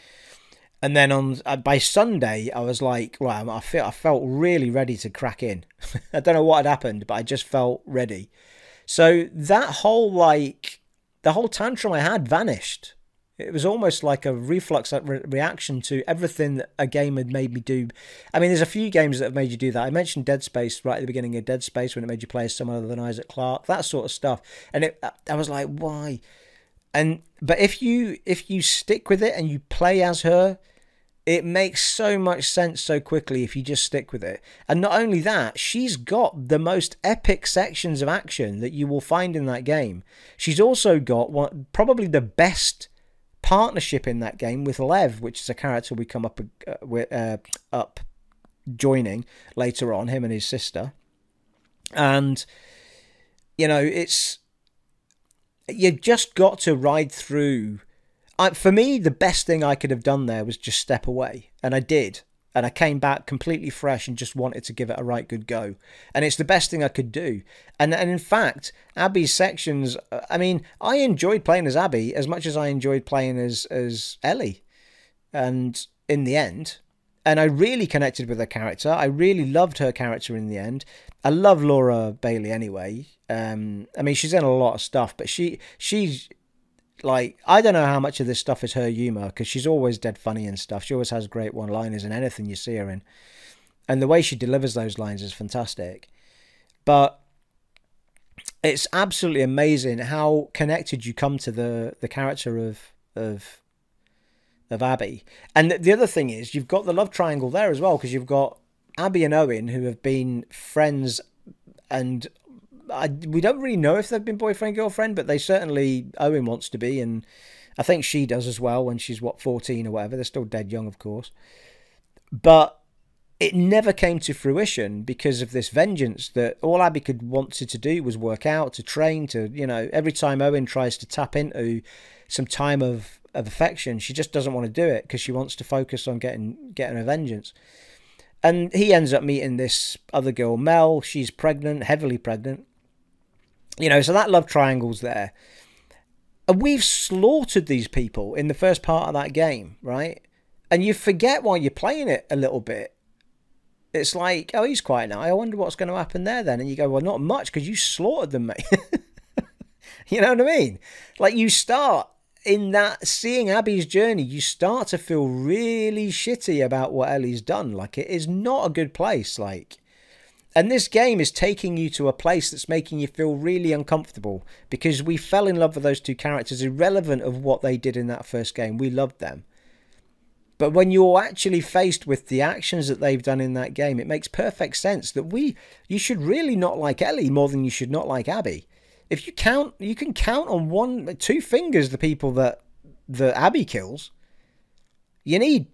And then by Sunday, I was like, right, I felt really ready to crack in. I don't know what had happened, but I just felt ready. So that whole the whole tantrum I had vanished. It was almost like a reflux reaction to everything that a game had made me do. I mean, there's a few games that have made you do that. I mentioned Dead Space right at the beginning of Dead Space when it made you play as someone other than Isaac Clarke, that sort of stuff. And I was like, why? But if you stick with it and you play as her, it makes so much sense so quickly if you just stick with it. And not only that, she's got the most epic sections of action that you will find in that game. She's also got probably the best partnership in that game with Lev, which is a character we come up joining later on, him and his sister. And you've just got to ride through. For me, the best thing I could have done there was just step away, and I did. And I came back completely fresh and just wanted to give it a right good go. And it's the best thing I could do. And in fact, Abby's sections, I mean, I enjoyed playing as Abby as much as I enjoyed playing as Ellie. And in the end, and I really connected with her character. I really loved her character in the end. I love Laura Bailey anyway. I mean, she's in a lot of stuff, but she's... like, I don't know how much of this stuff is her humour, because she's always dead funny and stuff. She always has great one-liners in anything you see her in. And the way she delivers those lines is fantastic. But it's absolutely amazing how connected you come to the character of Abby. And the other thing is, you've got the love triangle there as well, because you've got Abby and Owen, who have been friends, and... we don't really know if they've been boyfriend-girlfriend, but they certainly, Owen wants to be, and I think she does as well when she's, 14 or whatever. They're still dead young, of course. But it never came to fruition because of this vengeance that all Abby wanted to do was work out, to train, to, every time Owen tries to tap into some time of affection, she just doesn't want to do it because she wants to focus on getting her vengeance. And he ends up meeting this other girl, Mel. She's pregnant, heavily pregnant. So that love triangle's there. And we've slaughtered these people in the first part of that game, right? And you forget while you're playing it a little bit. It's like, oh, he's quiet now. I wonder what's going to happen there then. And you go, well, not much, because you slaughtered them, mate. You know what I mean? Like, you start in that, seeing Abby's journey, you start to feel really shitty about what Ellie's done. Like, it is not a good place. Like, and this game is taking you to a place that's making you feel really uncomfortable, because we fell in love with those two characters, irrelevant of what they did in that first game. We loved them. But when you're actually faced with the actions that they've done in that game, it makes perfect sense that you should really not like Ellie more than you should not like Abby. If you count, you can count on two fingers the people that Abby kills. You need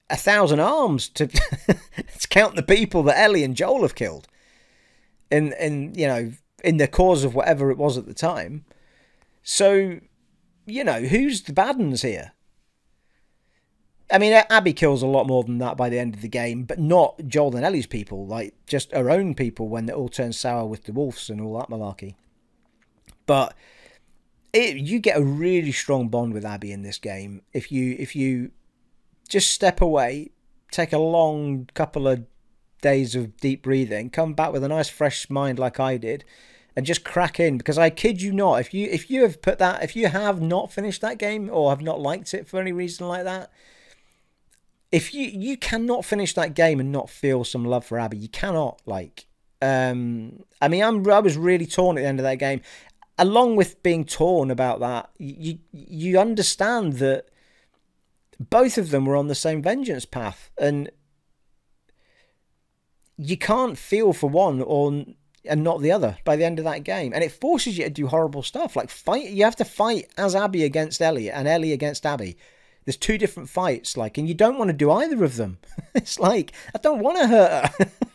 1,000 arms to, to count the people that Ellie and Joel have killed. In the cause of whatever it was at the time. So, who's the bad uns here? I mean, Abby kills a lot more than that by the end of the game, but not Joel and Ellie's people, like just her own people when it all turns sour with the wolves and all that malarkey. But you get a really strong bond with Abby in this game. If you just step away, take a long couple of days of deep breathing, come back with a nice fresh mind like I did, and just crack in, because I kid you not, if you have not finished that game or have not liked it for any reason like that, if you cannot finish that game and not feel some love for Abby. You cannot. Like, I mean, I was really torn at the end of that game. Along with being torn about that, you understand that both of them were on the same vengeance path, and you can't feel for one and not the other by the end of that game. And it forces you to do horrible stuff, like fight. You have to fight as Abby against Ellie and Ellie against Abby. There's two different fights, like, and you don't want to do either of them. It's like, I don't want to hurt her.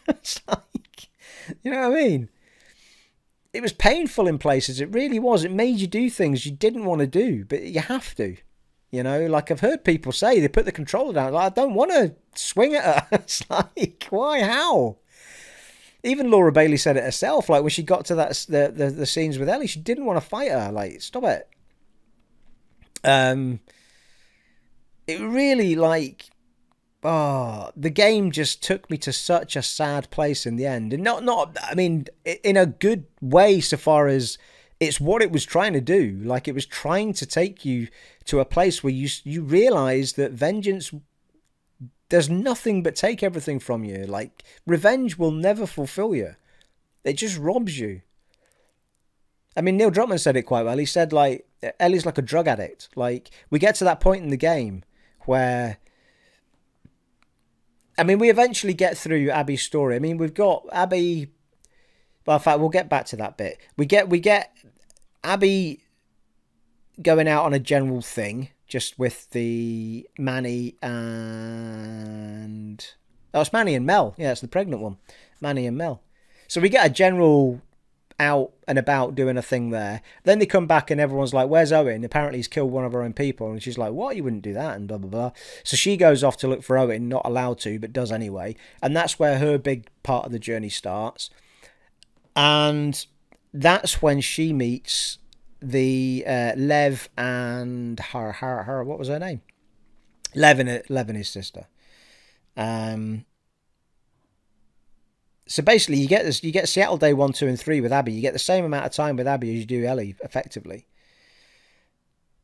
It's like, you know what I mean? It was painful in places. It really was. It made you do things you didn't want to do, but you have to. Like I've heard people say, they put the controller down. Like, I don't want to swing at her. It's like, why? How? Even Laura Bailey said it herself. Like, when she got to that the scenes with Ellie, she didn't want to fight her. Like, stop it. It really, like, the game just took me to such a sad place in the end. And I mean, in a good way, so far as it's what it was trying to do. Like, it was trying to take you to a place where you realize that vengeance does nothing but take everything from you. Like, revenge will never fulfill you. It just robs you. I mean, Neil Druckmann said it quite well. He said, like, Ellie's like a drug addict. Like, we get to that point in the game where, I mean, we eventually get through Abby's story. I mean, we've got Abby. Well, in fact, we'll get back to that bit. We get Abby going out on a general thing, just with the Manny and it's Manny and Mel. Yeah, it's the pregnant one, Manny and Mel. So we get a general out and about doing a thing there. Then they come back and everyone's like, where's Owen? Apparently he's killed one of her own people. And she's like, what? You wouldn't do that, and blah, blah, blah. So she goes off to look for Owen, not allowed to, but does anyway. And that's where her big part of the journey starts. And that's when she meets the Lev and her, what was her name? Lev and his sister. So basically, you get Seattle Day 1, 2, and 3 with Abby. You get the same amount of time with Abby as you do Ellie, effectively.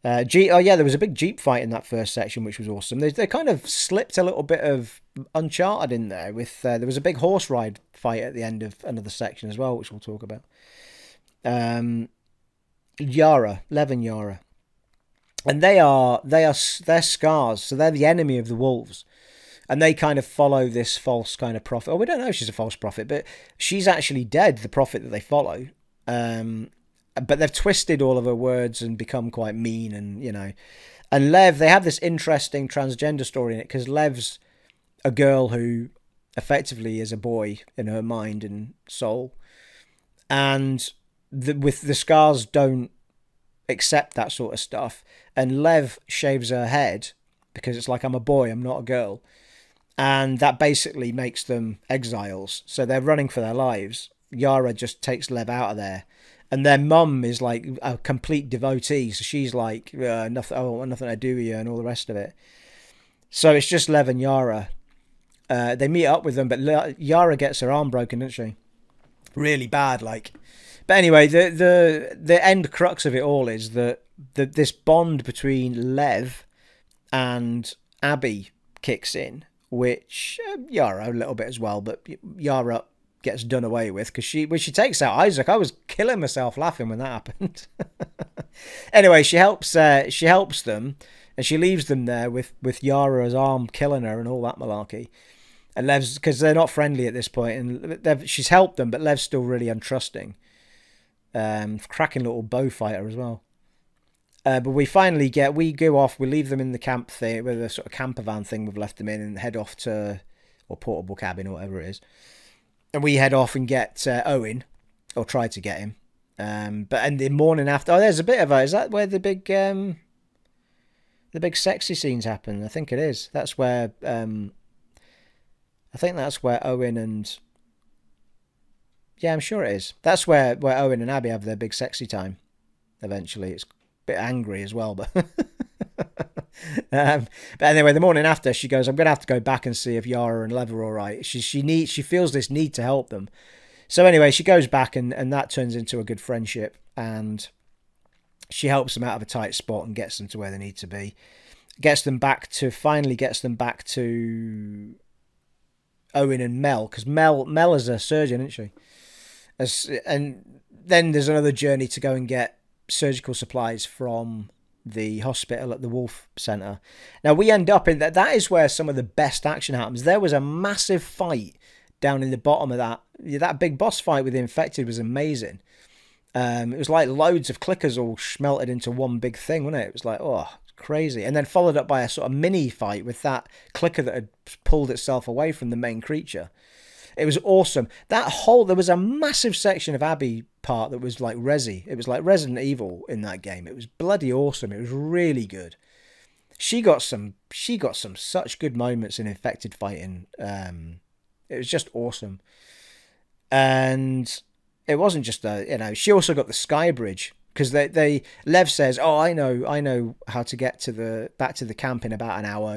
There was a big Jeep fight in that first section, which was awesome. They kind of slipped a little bit of Uncharted in there. With there was a big horse ride fight at the end of another section as well, which we'll talk about. Yara, Lev and Yara, and they're scars, so they're the enemy of the wolves. And they kind of follow this false kind of prophet. Oh, we don't know if she's a false prophet, but she's actually dead, the prophet that they follow. But they've twisted all of her words and become quite mean, and, And Lev, they have this interesting transgender story in it, because Lev's a girl who effectively is a boy in her mind and soul. And with the scars don't accept that sort of stuff. And Lev shaves her head, because it's like, I'm a boy, I'm not a girl. And that basically makes them exiles. So they're running for their lives. Yara just takes Lev out of there. And their mum is like a complete devotee, so she's like, nothing, I want nothing to do with you and all the rest of it. So it's just Lev and Yara. They meet up with them, but Yara gets her arm broken, doesn't she? Really bad, like. But anyway, the end crux of it all is that this bond between Lev and Abby kicks in, which Yara a little bit as well, but Yara gets done away with because when she takes out Isaac, I was killing myself laughing when that happened. Anyway, she helps them, and she leaves them there with Yara's arm killing her and all that malarkey. And Lev's, because they're not friendly at this point, and she's helped them, but Lev's still really untrusting. Cracking little bow fighter as well. But we go off, we leave them in the camp thing, with a sort of camper van thing we've left them in, and head off to, or portable cabin or whatever it is. And we head off and get Owen, or try to get him. But in the morning after, there's a bit of is that where the big sexy scenes happen? I think it is. That's where, I think that's where Owen and, yeah, I'm sure it is. That's where Owen and Abby have their big sexy time. Eventually, it's a bit angry as well, but but anyway, the morning after, she goes, I'm going to have to go back and see if Yara and Lev are all right. She feels this need to help them. So anyway, she goes back, and that turns into a good friendship, and she helps them out of a tight spot and gets them to where they need to be. Finally gets them back to Owen and Mel, because Mel is a surgeon, isn't she? And then there's another journey to go and get surgical supplies from the hospital at the Wolf Centre. Now we end up in that is where some of the best action happens. There was a massive fight down in the bottom of that big boss fight with the infected was amazing. It was like loads of clickers all smelted into one big thing, wasn't it? It was like, oh, crazy. And then followed up by a sort of mini fight with that clicker that had pulled itself away from the main creature. It was awesome. There was a massive section of Abby part that was like Resi. It was like Resident Evil in that game. It was bloody awesome. It was really good. She got some such good moments in infected fighting. It was just awesome. And it wasn't just she also got the sky bridge, because Lev says, oh, I know how to get back to the camp in about an hour,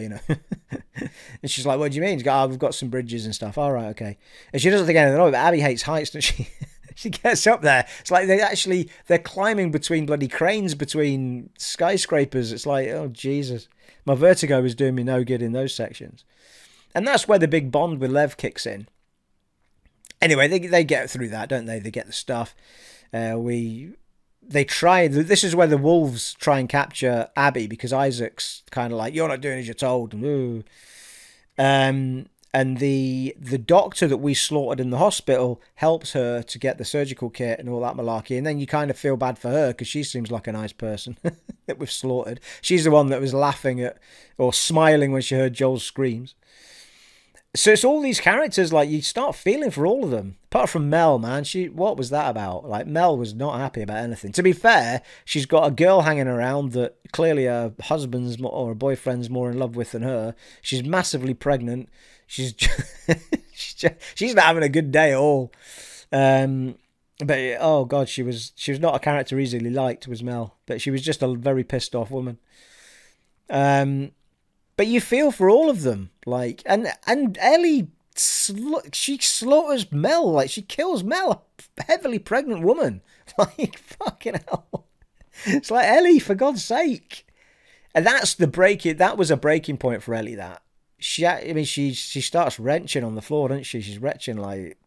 And she's like, what do you mean? She's like, oh, we've got some bridges and stuff. All right, okay. And she doesn't think anything of it, but Abby hates heights, doesn't she? She gets up there. It's like they're climbing between bloody cranes, between skyscrapers. It's like, oh, Jesus. My vertigo is doing me no good in those sections. And that's where the big bond with Lev kicks in. Anyway, they get through that, don't they? They get the stuff. This is where the wolves try and capture Abby, because Isaac's kind of like, you're not doing as you're told. And the doctor that we slaughtered in the hospital helps her to get the surgical kit and all that malarkey. And then you kind of feel bad for her, because she seems like a nice person that we've slaughtered. She's the one that was laughing at or smiling when she heard Joel's screams. So it's all these characters, like, you start feeling for all of them. Apart from Mel, man. What was that about? Like, Mel was not happy about anything. To be fair, she's got a girl hanging around that clearly her husband's or her boyfriend's more in love with than her. She's massively pregnant. She's she's not having a good day at all. But oh god, she was not a character easily liked, was Mel. But she was just a very pissed off woman. But you feel for all of them, like, and Ellie, she slaughters Mel, like, she kills Mel, a heavily pregnant woman, like, fucking hell. It's like, Ellie, for God's sake. And that was a breaking point for Ellie, that. She starts wrenching on the floor, doesn't she? She's retching, like,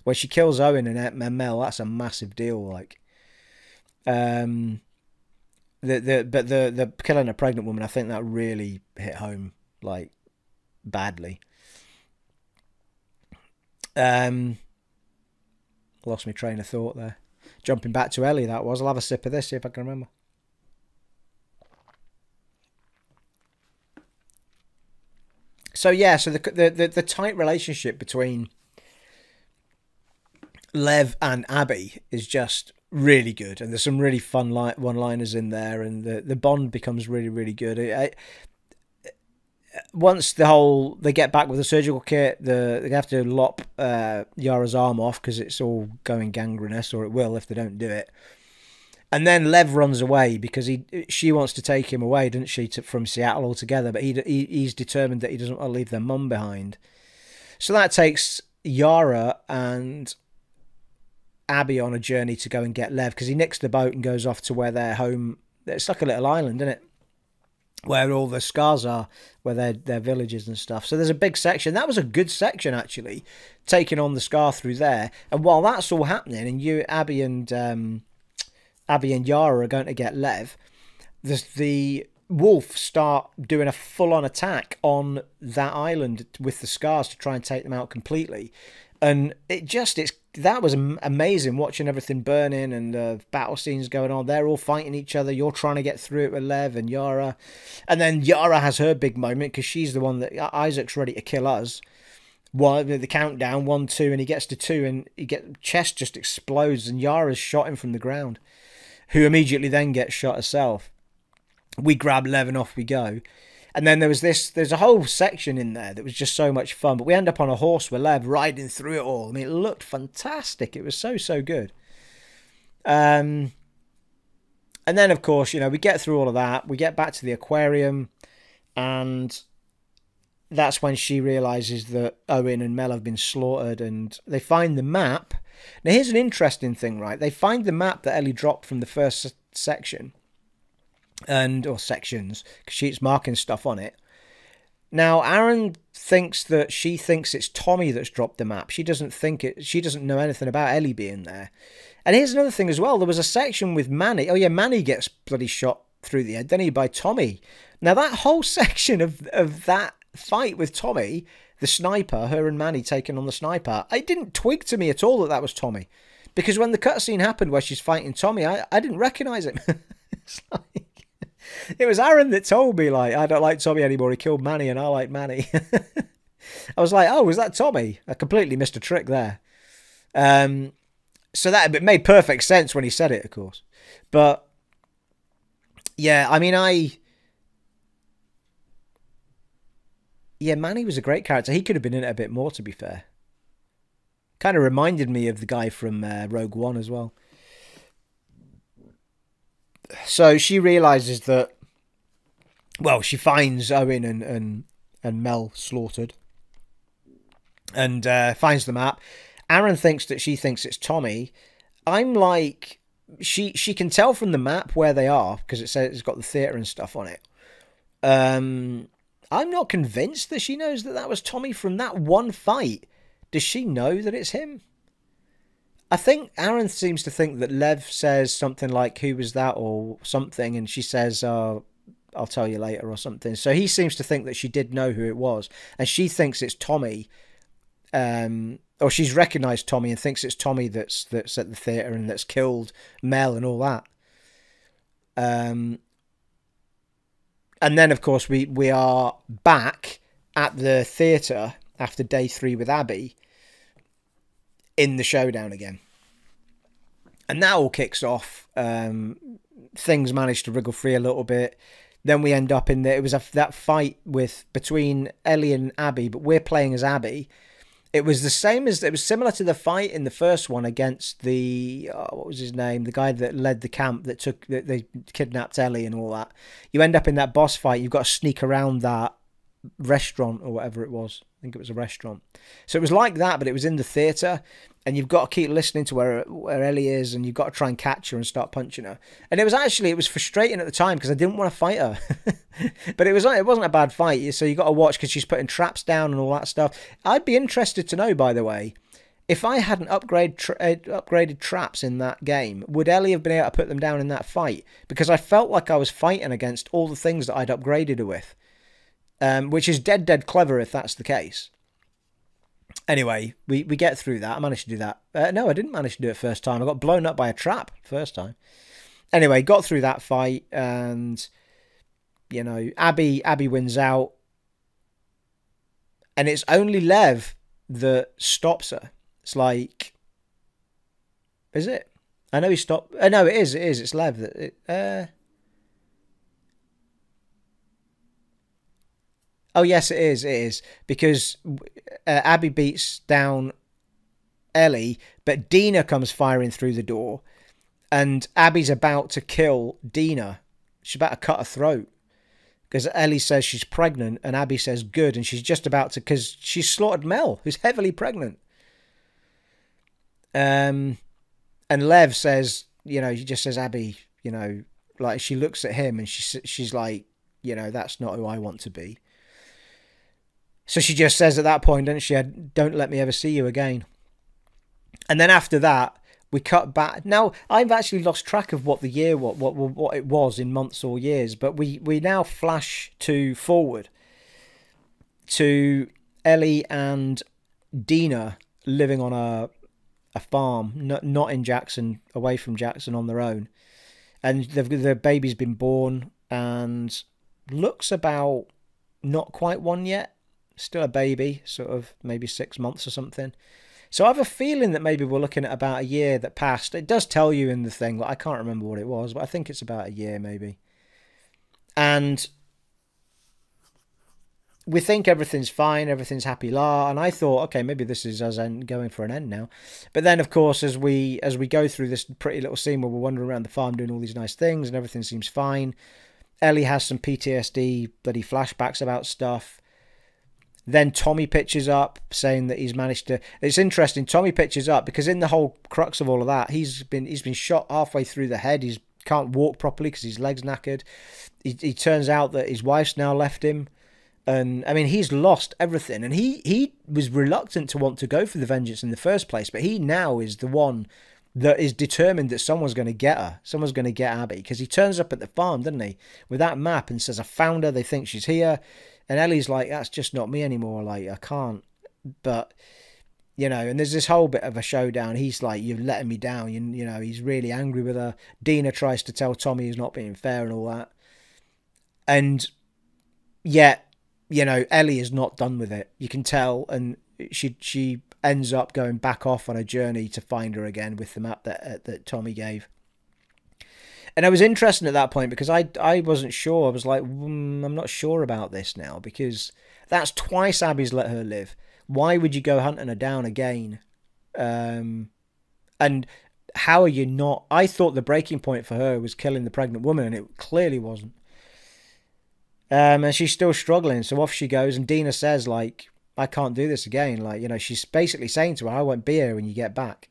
when she kills Owen and Mel, that's a massive deal, like. The killing a pregnant woman, I think that really hit home, like, badly. Lost my train of thought there. Jumping back to Ellie, that was. I'll have a sip of this, see if I can remember. So yeah, so the tight relationship between Lev and Abby is just really good, and there's some really fun one-liners in there, and the bond becomes really, really good. once they get back with the surgical kit, they have to lop Yara's arm off because it's all going gangrenous, or it will if they don't do it. And then Lev runs away because she wants to take him away, doesn't she, from Seattle altogether? But he's determined that he doesn't want to leave their mum behind. So that takes Yara and Abby on a journey to go and get Lev, because he nicks the boat and goes off to where their home. It's like a little island, isn't it? Where all the scars are, where their villages and stuff. So there's a big section. That was a good section, actually, taking on the scar through there. And while that's all happening, and Abby and Yara are going to get Lev, the wolf start doing a full-on attack on that island with the scars to try and take them out completely. And that was amazing, watching everything burning and battle scenes going on. They're all fighting each other. You're trying to get through it with Lev and Yara. And then Yara has her big moment because she's the one that Isaac's ready to kill us. The countdown, 1, 2, and he gets to 2 and chest just explodes and Yara's shot him from the ground, who immediately then gets shot herself. We grab Lev and off we go. And then there's a whole section in there that was just so much fun. But we end up on a horse with Lev riding through it all. I mean, it looked fantastic. It was so good. And then, of course, we get through all of that. We get back to the aquarium. And that's when she realises that Owen and Mel have been slaughtered. And they find the map. Now, here's an interesting thing, right? They find the map that Ellie dropped from the first section. Or sections, because she's marking stuff on it. Now, Aaron thinks it's Tommy that's dropped the map. She doesn't know anything about Ellie being there. And here's another thing as well. There was a section with Manny. Oh yeah, Manny gets bloody shot through the head, then he by Tommy. Now that whole section of that fight with Tommy, the sniper, her and Manny taking on the sniper, it didn't twig to me at all that was Tommy. Because when the cutscene happened where she's fighting Tommy, I didn't recognise him. It's like, it was Aaron that told me, like, I don't like Tommy anymore. He killed Manny and I like Manny. I was like, oh, was that Tommy? I completely missed a trick there. So it made perfect sense when he said it, of course. But, yeah, I mean, Manny was a great character. He could have been in it a bit more, to be fair. Kind of reminded me of the guy from Rogue One as well. So she realises that, well, she finds Owen and Mel slaughtered and finds the map. Aaron thinks it's Tommy. I'm like, she can tell from the map where they are because it says it's got the theatre and stuff on it. I'm not convinced that she knows that was Tommy from that one fight. Does she know that it's him? I think Aaron seems to think that Lev says something like, who was that, or something, and she says, I'll tell you later, or something. So he seems to think that she did know who it was, and she thinks it's Tommy, or she's recognised Tommy and thinks it's Tommy that's at the theatre and that's killed Mel and all that. And then, of course, we are back at the theatre after day 3 with Abby, in the showdown again. And that all kicks off. Things manage to wriggle free a little bit. Then we end up in there. It was that fight between Ellie and Abby, but we're playing as Abby. It was similar to the fight in the first one against what was his name? The guy that led the camp that they kidnapped Ellie and all that. You end up in that boss fight. You've got to sneak around that restaurant or whatever it was. I think it was a restaurant. So it was like that, but it was in the theatre, and you've got to keep listening to where Ellie is, and you've got to try and catch her and start punching her. And it was frustrating at the time because I didn't want to fight her. But it wasn't a bad fight, so you got to watch because she's putting traps down and all that stuff. I'd be interested to know, by the way, if I hadn't upgraded traps in that game, would Ellie have been able to put them down in that fight? Because I felt like I was fighting against all the things that I'd upgraded her with. Which is dead clever if that's the case. Anyway, we get through that. I managed to do that. No, I didn't manage to do it first time. I got blown up by a trap first time. Anyway, got through that fight, and Abby wins out, and it's only Lev that stops her. It's like, is it? I know he stopped. No, it is. It's Lev that. Oh, yes, it is. It is. Because Abby beats down Ellie, but Dina comes firing through the door, and Abby's about to kill Dina. She's about to cut her throat. Because Ellie says she's pregnant, and Abby says good, and she's just about to, because she's slaughtered Mel, who's heavily pregnant. And Lev says, he just says, Abby, like she looks at him, and she's like, that's not who I want to be. So she just says at that point, doesn't she, don't let me ever see you again. And then after that, we cut back. Now, I've actually lost track of what the year, what it was in months or years, but we now flash forward to Ellie and Dina living on a farm, not in Jackson, away from Jackson, on their own. And the baby's been born and looks about not quite one yet. Still a baby, sort of maybe 6 months or something. So I have a feeling that maybe we're looking at about a year that passed. It does tell you in the thing, but I can't remember what it was, but I think it's about a year maybe. And we think everything's fine, everything's happy-la, and I thought, okay, maybe this is us going for an end now. But then, of course, as we go through this pretty little scene where we're wandering around the farm doing all these nice things and everything seems fine, Ellie has some PTSD, bloody flashbacks about stuff. Then Tommy pitches up saying that he's managed to... It's interesting, Tommy pitches up because in the whole crux of all of that, he's been shot halfway through the head. He can't walk properly because his leg's knackered. He turns out that his wife's now left him. And, I mean, he's lost everything. And he was reluctant to want to go for the vengeance in the first place. But he now is the one that is determined that someone's going to get her. Someone's going to get Abby. Because he turns up at the farm, doesn't he? With that map and says, I found her. They think she's here. And Ellie's like, that's just not me anymore. Like, I can't. But, and there's this whole bit of a showdown. He's like, you're letting me down. He's really angry with her. Dina tries to tell Tommy he's not being fair and all that. And yet, Ellie is not done with it. You can tell. And she ends up going back off on a journey to find her again with the map that Tommy gave. And I was interested at that point because I wasn't sure. I was like, I'm not sure about this now because that's twice Abby's let her live. Why would you go hunting her down again? And how are you not? I thought the breaking point for her was killing the pregnant woman, and it clearly wasn't. And she's still struggling, so off she goes. And Dina says, like, I can't do this again. Like, she's basically saying to her, I won't be here when you get back.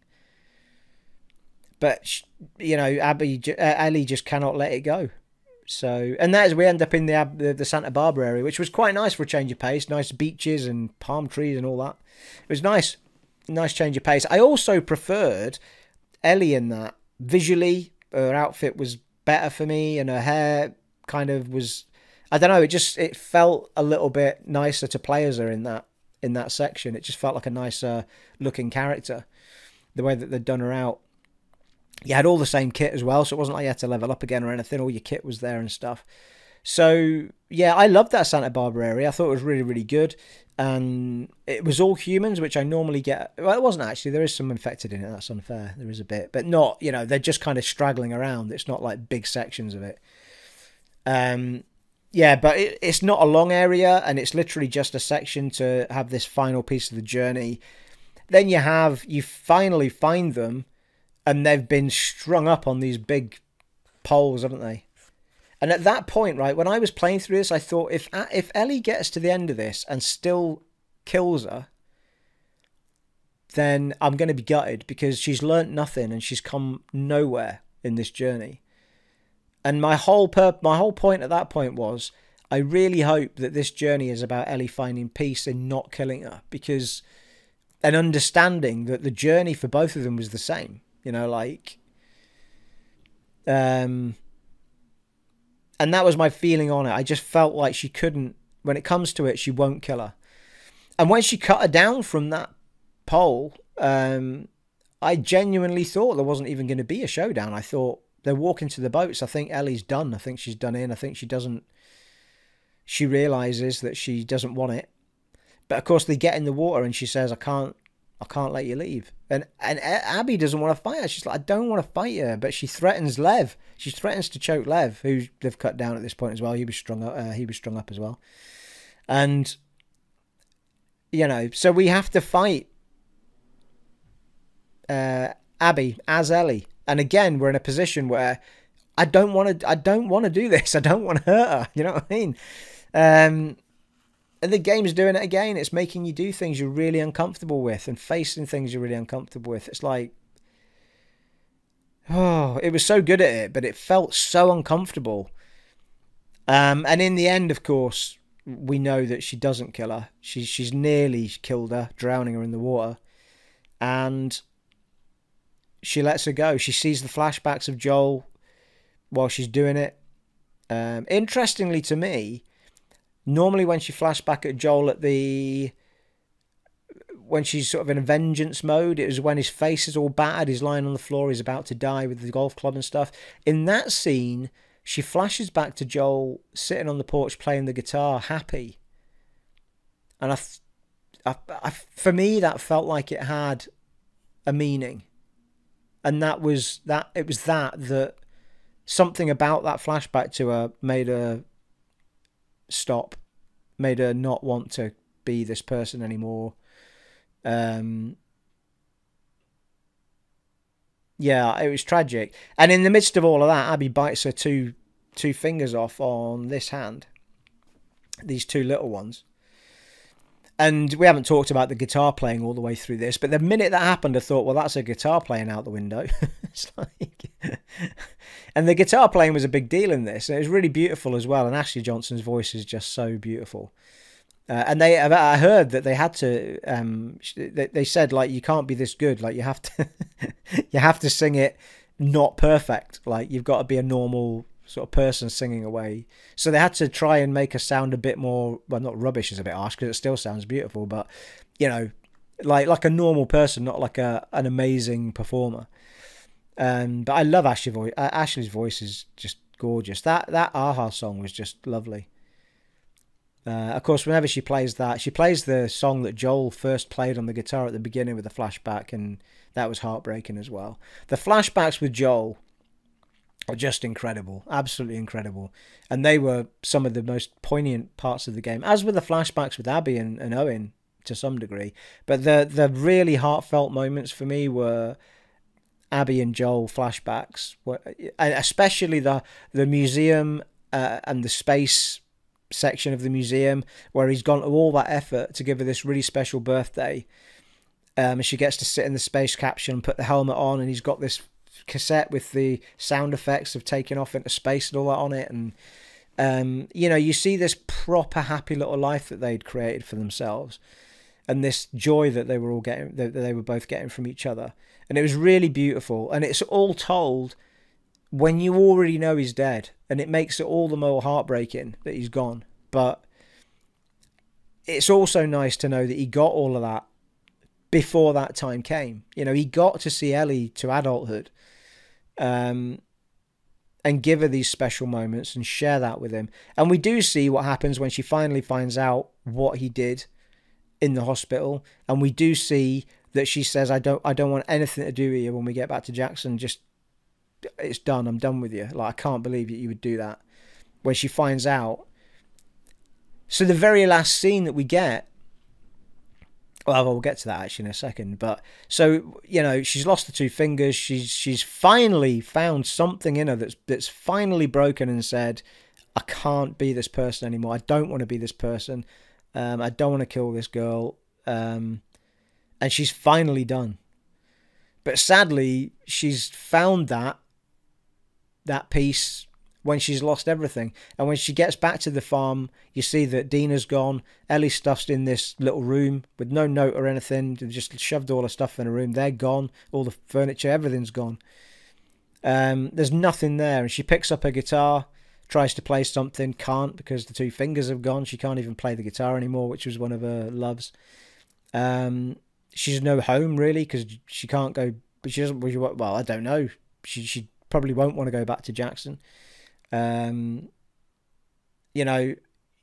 But, Ellie just cannot let it go. So, and that is, we end up in the Santa Barbara area, which was quite nice for a change of pace. Nice beaches and palm trees and all that. It was nice. Nice change of pace. I also preferred Ellie in that. Visually, her outfit was better for me, and her hair kind of was, I don't know, it felt a little bit nicer to play as her in that section. It just felt like a nicer looking character, the way that they'd done her out. You had all the same kit as well, so it wasn't like you had to level up again or anything. All your kit was there and stuff. So, yeah, I loved that Santa Barbara area. I thought it was really, really good. And it was all humans, which I normally get. Well, it wasn't actually. There is some infected in it. That's unfair. There is a bit. But not, they're just kind of straggling around. It's not like big sections of it. Yeah, but it's not a long area, and it's literally just a section to have this final piece of the journey. Then you finally find them, and they've been strung up on these big poles, haven't they? And at that point, right, when I was playing through this, I thought, if Ellie gets to the end of this and still kills her, then I'm going to be gutted because she's learnt nothing and she's come nowhere in this journey. And my whole point at that point was, I really hope that this journey is about Ellie finding peace and not killing her, because an understanding that the journey for both of them was the same. And that was my feeling on it. I just felt like she couldn't, when it comes to it, she won't kill her. And when she cut her down from that pole, I genuinely thought there wasn't even going to be a showdown. I thought they're walking to the boats. I think Ellie's done. I think she's done in. I think she realizes that she doesn't want it. But of course they get in the water and she says, I can't let you leave. And Abby doesn't want to fight her. She's like, I don't want to fight her. But she threatens Lev. She threatens to choke Lev, who they've cut down at this point as well. He was strung up as well. And, you know, so we have to fight Abby as Ellie. And again, we're in a position where I don't want to do this. I don't want to hurt her. You know what I mean? And the game's doing it again. It's making you do things you're really uncomfortable with and facing things you're really uncomfortable with. It's like, oh, it was so good at it, but it felt so uncomfortable. And in the end, of course, we know that she doesn't kill her. She's nearly killed her, drowning her in the water. And she lets her go. She sees the flashbacks of Joel while she's doing it. Interestingly to me, normally when she flashed back at Joel when she's sort of in a vengeance mode, it was when his face is all battered, he's lying on the floor, he's about to die with the golf club and stuff. In that scene, she flashes back to Joel sitting on the porch playing the guitar, happy. And for me, that felt like it had a meaning. And it was that something about that flashback to her made her stop, made her not want to be this person anymore. Yeah, it was tragic. And in the midst of all of that, Abby bites her two fingers off on this hand, these two little ones. And we haven't talked about the guitar playing all the way through this, but the minute that happened, I thought, well, that's a guitar playing out the window. It's like, and the guitar playing was a big deal in this. And it was really beautiful as well. And Ashley Johnson's voice is just so beautiful. And I heard that they had to, they said, like, you can't be this good. Like, you have to, you have to sing it not perfect. Like, you've got to be a normal sort of person singing away. So they had to try and make her sound a bit more, well, not rubbish is a bit harsh because it still sounds beautiful, but, you know, like a normal person, not like an amazing performer. But I love Ashley's voice is just gorgeous. That Aha song was just lovely. Of course, whenever she plays that, she plays the song that Joel first played on the guitar at the beginning with the flashback, and that was heartbreaking as well. The flashbacks with Joel are just incredible, absolutely incredible, and they were some of the most poignant parts of the game, as were the flashbacks with Abby and Owen to some degree. But the really heartfelt moments for me were Abby and Joel flashbacks, especially the museum and the space section of the museum where he's gone to all that effort to give her this really special birthday, and she gets to sit in the space capsule and put the helmet on, and he's got this cassette with the sound effects of taking off into space and all that on it, and you know, you see this proper happy little life that they'd created for themselves, and this joy that they were all getting, that they were both getting from each other, and it was really beautiful. And it's all told when you already know he's dead, and it makes it all the more heartbreaking that he's gone. But it's also nice to know that he got all of that before that time came. You know, he got to see Ellie to adulthood, and give her these special moments and share that with him. And we do see what happens when she finally finds out what he did in the hospital, and we do see that she says, I don't want anything to do with you when we get back to Jackson. Just, it's done. I'm done with you. Like, I can't believe that you would do that. When she finds out. So the very last scene that we get, well, we'll get to that actually in a second. But so, you know, she's lost the two fingers. She's finally found something in her that's finally broken and said, I can't be this person anymore. I don't want to be this person. I don't want to kill this girl. And she's finally done. But sadly, she's found that peace when she's lost everything. And when she gets back to the farm, you see that Dina's gone. Ellie's stuffed in this little room with no note or anything. They just shoved all her stuff in a room. They're gone. All the furniture, everything's gone. There's nothing there. And she picks up her guitar, tries to play something, can't, because the two fingers have gone. She can't even play the guitar anymore, which was one of her loves. She's no home, really, because she can't go. But she doesn't. Well, I don't know. She probably won't want to go back to Jackson. You know,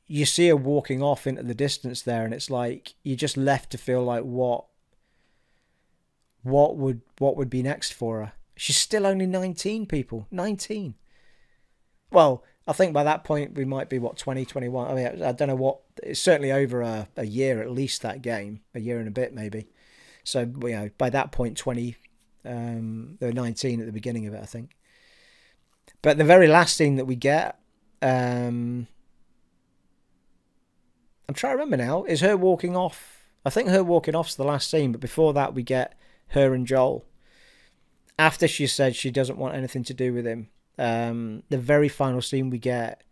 you see her walking off into the distance there, and it's like you're just left to feel like what would be next for her. She's still only 19, people. 19. Well, I think by that point we might be, what, 2021. I mean, I don't know what. It's certainly over a year at least, that game, a year and a bit maybe. So, you know, by that point, they were 19 at the beginning of it, I think. But the very last scene that we get, I'm trying to remember now, is her walking off. I think her walking off's the last scene, but before that we get her and Joel. After she said she doesn't want anything to do with him, the very final scene we get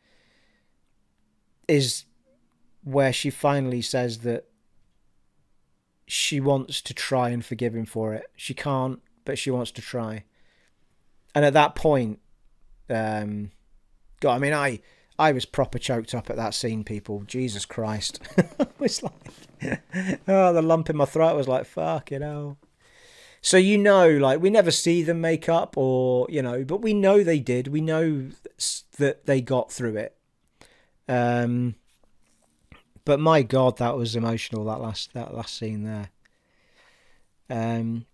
is where she finally says that she wants to try and forgive him for it. She can't, but she wants to try. And at that point, God, I mean, I was proper choked up at that scene, people. Jesus Christ. It was like, oh, the lump in my throat was like, fuck, you know. So, you know, like, we never see them make up or, you know, but we know they did. We know that they got through it. But my God, that was emotional, that last scene there.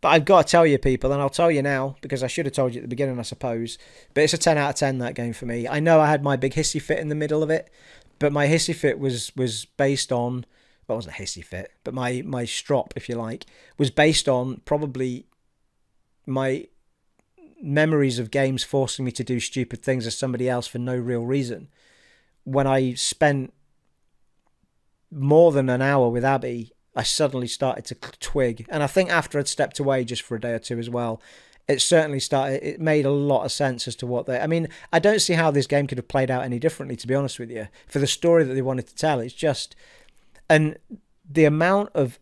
But I've got to tell you, people, and I'll tell you now, because I should have told you at the beginning, I suppose, but it's a 10 out of 10, that game for me. I know I had my big hissy fit in the middle of it, but my hissy fit was based on, well, it wasn't a hissy fit, but my strop, if you like, was based on probably my memories of games forcing me to do stupid things as somebody else for no real reason. When I spent more than an hour with Abby, I suddenly started to twig. And I think after I'd stepped away just for a day or two as well, it made a lot of sense as to what I mean, I don't see how this game could have played out any differently, to be honest with you, for the story that they wanted to tell. It's just, and the amount of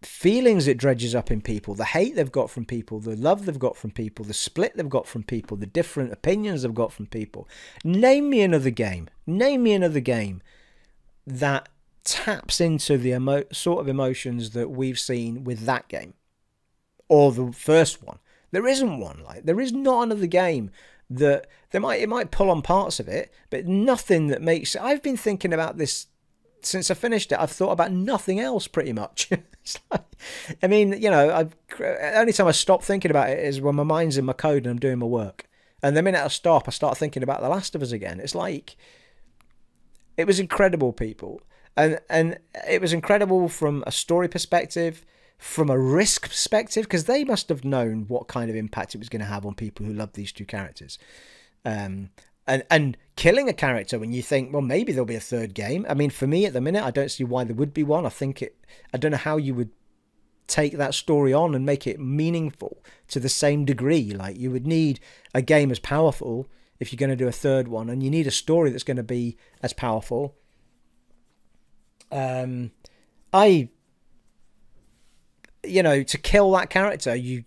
feelings it dredges up in people, the hate they've got from people, the love they've got from people, the split they've got from people, the different opinions they've got from people. Name me another game that taps into the sort of emotions that we've seen with that game, or the first one. There isn't one. Like, there is not another game that it might pull on parts of it, but nothing that makes. I've been thinking about this since I finished it. I've thought about nothing else pretty much. It's like, I mean, you know, the only time I stop thinking about it is when my mind's in my code and I'm doing my work, and the minute I stop, I start thinking about The Last of Us again. It's like, it was incredible, people. And it was incredible from a story perspective, from a risk perspective, because they must have known what kind of impact it was going to have on people who love these two characters. And killing a character when you think, well, maybe there'll be a third game. I mean, for me at the minute, I don't see why there would be one. I don't know how you would take that story on and make it meaningful to the same degree. Like, you would need a game as powerful if you're going to do a third one, and you need a story that's going to be as powerful. You know, to kill that character, you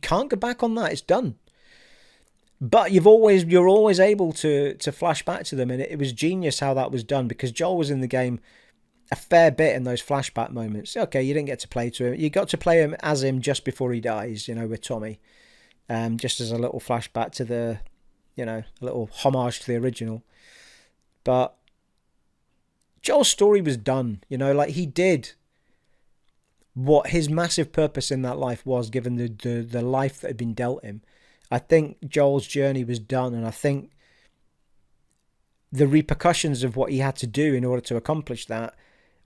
can't go back on that. It's done. But you're always able to flash back to them, and it was genius how that was done, because Joel was in the game a fair bit in those flashback moments. Okay, you didn't get to play to him. You got to play him as him just before he dies, you know, with Tommy. Just as a little flashback to the, you know, a little homage to the original. But Joel's story was done, you know, like, he did what his massive purpose in that life was, given the life that had been dealt him. I think Joel's journey was done, and I think the repercussions of what he had to do in order to accomplish that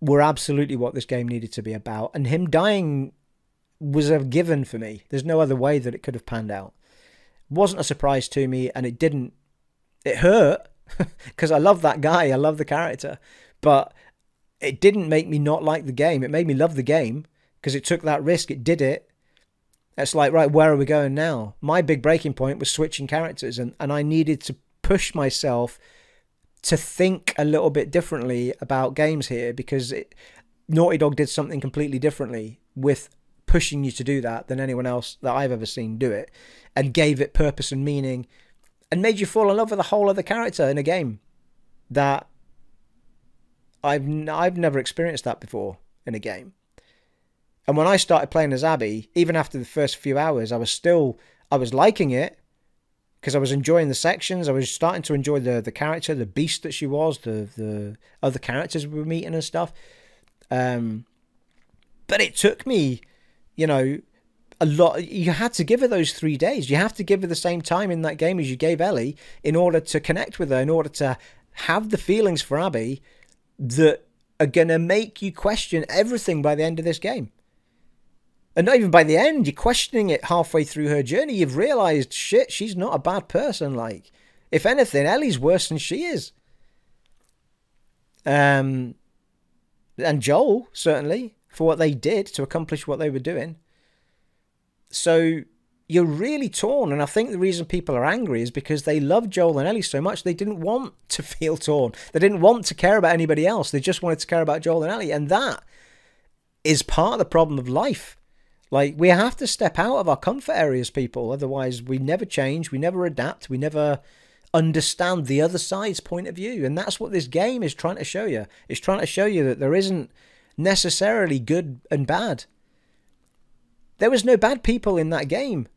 were absolutely what this game needed to be about. And him dying was a given for me. There's no other way that it could have panned out. It wasn't a surprise to me, and it hurt, because I love that guy, I love the character. But it didn't make me not like the game. It made me love the game, because it took that risk. It did it. It's like, right, where are we going now? My big breaking point was switching characters, and I needed to push myself to think a little bit differently about games here, because Naughty Dog did something completely differently with pushing you to do that than anyone else that I've ever seen do it, and gave it purpose and meaning, and made you fall in love with a whole other character in a game that I've never experienced that before in a game. And when I started playing as Abby, even after the first few hours, I was liking it, because I was enjoying the sections. I was starting to enjoy the character, the beast that she was, the other characters we were meeting and stuff. But it took me, you know, a lot. You had to give her those 3 days. You have to give her the same time in that game as you gave Ellie in order to connect with her, in order to have the feelings for Abby that are going to make you question everything by the end of this game. And not even by the end, you're questioning it halfway through her journey. You've realised, shit, she's not a bad person. Like, if anything, Ellie's worse than she is. And Joel, certainly, for what they did to accomplish what they were doing. So you're really torn. And I think the reason people are angry is because they love Joel and Ellie so much, they didn't want to feel torn. They didn't want to care about anybody else. They just wanted to care about Joel and Ellie. And that is part of the problem of life. Like, we have to step out of our comfort areas, people. Otherwise, we never change. We never adapt. We never understand the other side's point of view. And that's what this game is trying to show you. It's trying to show you that there isn't necessarily good and bad. There was no bad people in that game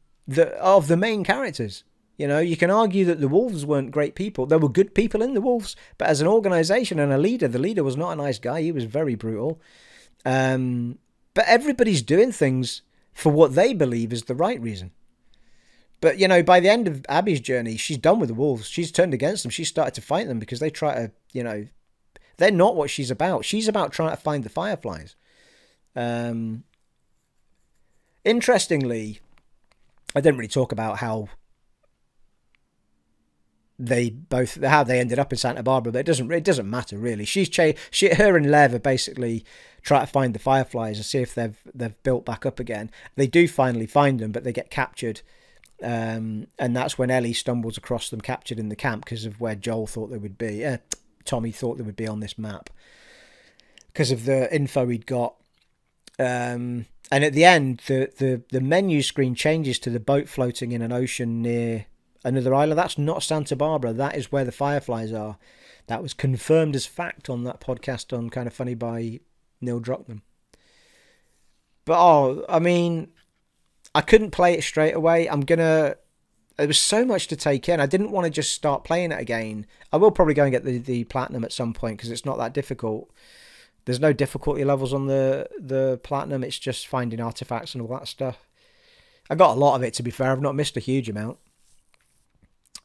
of the main characters. You know, you can argue that the Wolves weren't great people. There were good people in the Wolves. But as an organisation and a leader, the leader was not a nice guy. He was very brutal. But everybody's doing things for what they believe is the right reason. But, you know, by the end of Abby's journey, she's done with the Wolves. She's turned against them. She's started to fight them because they try to, you know, they're not what she's about. She's about trying to find the Fireflies. Interestingly, I didn't really talk about how they ended up in Santa Barbara, but it doesn't matter really. Her and Lev are basically try to find the Fireflies and see if they've built back up again. They do finally find them, but they get captured, and that's when Ellie stumbles across them, captured in the camp because of where Joel thought they would be. Tommy thought they would be on this map because of the info he'd got. And at the end, the menu screen changes to the boat floating in an ocean near another island. That's not Santa Barbara. That is where the Fireflies are. That was confirmed as fact on that podcast on Kind of Funny by Neil Druckmann. But, I mean, I couldn't play it straight away. There was so much to take in. I didn't want to just start playing it again. I will probably go and get the platinum at some point because it's not that difficult. There's no difficulty levels on the platinum. It's just finding artifacts and all that stuff. I got a lot of it, to be fair. I've not missed a huge amount.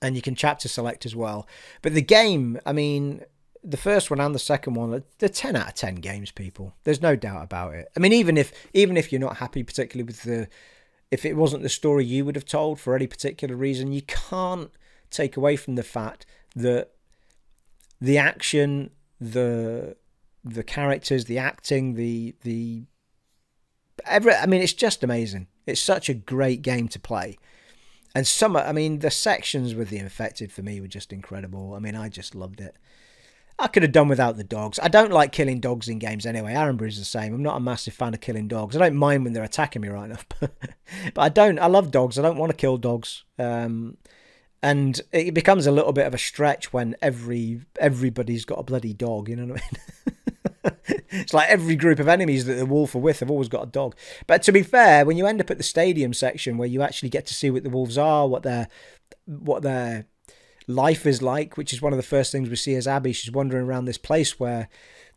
And you can chapter select as well. But the game, I mean, the first one and the second one, they're 10 out of 10 games, people. There's no doubt about it. I mean, even if you're not happy, particularly with if it wasn't the story you would have told for any particular reason, you can't take away from the fact that the action, the characters, the acting, I mean, it's just amazing. It's such a great game to play. And the sections with the infected for me were just incredible. I mean, I just loved it. I could have done without the dogs. I don't like killing dogs in games anyway. Aaronbury's the same. I'm not a massive fan of killing dogs. I don't mind when they're attacking me right enough. But I love dogs. I don't want to kill dogs. And it becomes a little bit of a stretch when everybody's got a bloody dog, you know what I mean? It's like every group of enemies that the wolf are with have always got a dog. But to be fair, when you end up at the stadium section where you actually get to see what the wolves are, what their life is like, which is one of the first things we see as Abby. She's wandering around this place where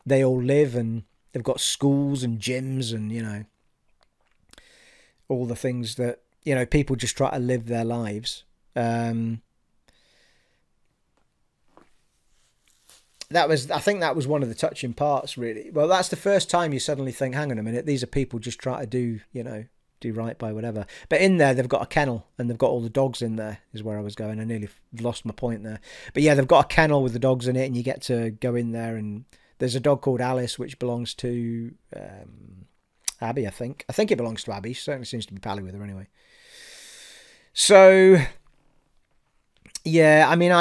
they all live and they've got schools and gyms and, you know, all the things that, you know, people just try to live their lives. I think that was one of the touching parts, really. Well, that's the first time you suddenly think, hang on a minute, these are people just trying to do right by whatever. But in there, they've got a kennel and they've got all the dogs in there, is where I was going. I nearly lost my point there. But yeah, they've got a kennel with the dogs in it and you get to go in there and there's a dog called Alice, which belongs to Abby, I think. I think it belongs to Abby. She certainly seems to be pally with her anyway. So, yeah, I mean,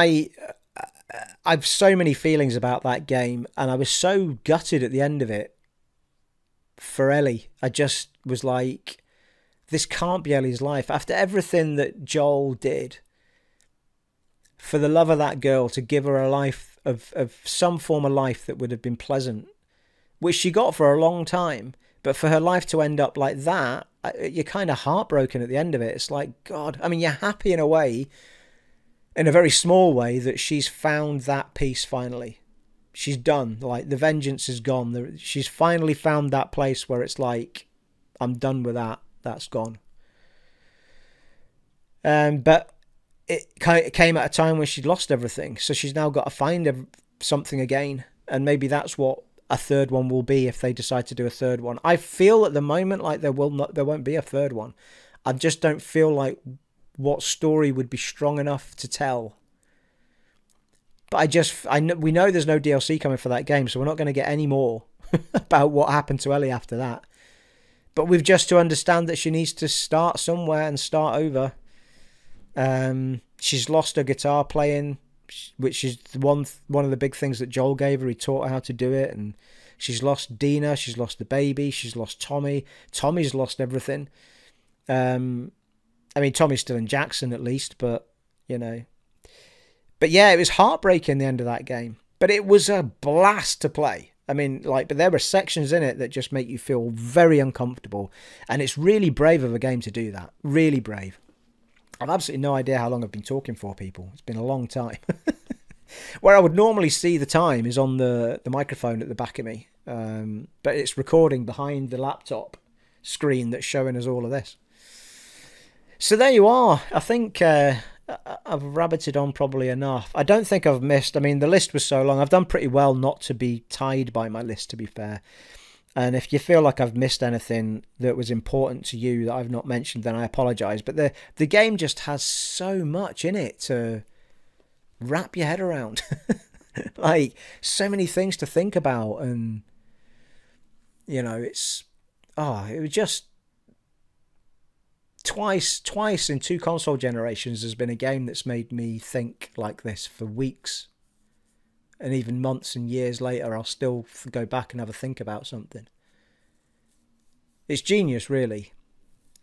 I've so many feelings about that game, and I was so gutted at the end of it for Ellie. I just was like, this can't be Ellie's life. After everything that Joel did, for the love of that girl, to give her a life of some form of life that would have been pleasant, which she got for a long time, but for her life to end up like that, you're kind of heartbroken at the end of it. It's like, God, I mean, you're happy in a way, in a very small way, that she's found that peace finally. She's done. Like, the vengeance is gone. She's finally found that place where it's like, I'm done with that. That's gone. But it came at a time when she'd lost everything, so she's now got to find something again, and maybe that's what a third one will be if they decide to do a third one. I feel at the moment like there won't be a third one. I just don't feel like what story would be strong enough to tell. But we know there's no DLC coming for that game, so we're not going to get any more about what happened to Ellie after that. But we've just to understand that she needs to start somewhere and start over. She's lost her guitar playing, which is one of the big things that Joel gave her. He taught her how to do it, and she's lost Dina, she's lost the baby, she's lost Tommy. Tommy's lost everything. I mean, Tommy's still in Jackson at least, but you know. But yeah, it was heartbreaking the end of that game. But it was a blast to play. I mean, but there were sections in it that just make you feel very uncomfortable. And it's really brave of a game to do that. Really brave. I've absolutely no idea how long I've been talking for, people. It's been a long time. Where I would normally see the time is on the microphone at the back of me. But it's recording behind the laptop screen that's showing us all of this. So there you are. I think I've rabbited on probably enough. I don't think I've missed. I mean, the list was so long. I've done pretty well not to be tied by my list, to be fair. And if you feel like I've missed anything that was important to you that I've not mentioned, then I apologise. But the game just has so much in it to wrap your head around. Like, so many things to think about. And, you know, it was just... Twice in 2 console generations there's been a game that's made me think like this for weeks. And even months and years later, I'll still go back and have a think about something. It's genius, really.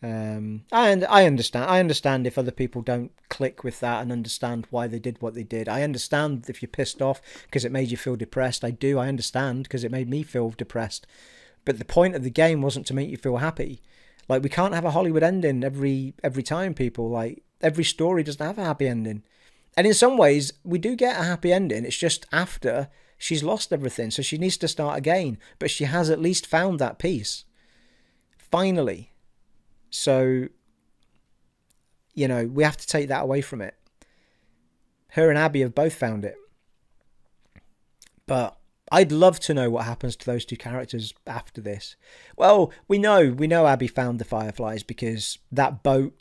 I understand if other people don't click with that and understand why they did what they did. I understand if you're pissed off because it made you feel depressed. I understand because it made me feel depressed. But the point of the game wasn't to make you feel happy. Like, we can't have a Hollywood ending every time, people. Like, every story doesn't have a happy ending. And in some ways, we do get a happy ending. It's just after she's lost everything. So she needs to start again. But she has at least found that peace. Finally. So, you know, we have to take that away from it. Her and Abby have both found it. But I'd love to know what happens to those 2 characters after this. Well, we know Abby found the Fireflies because that boat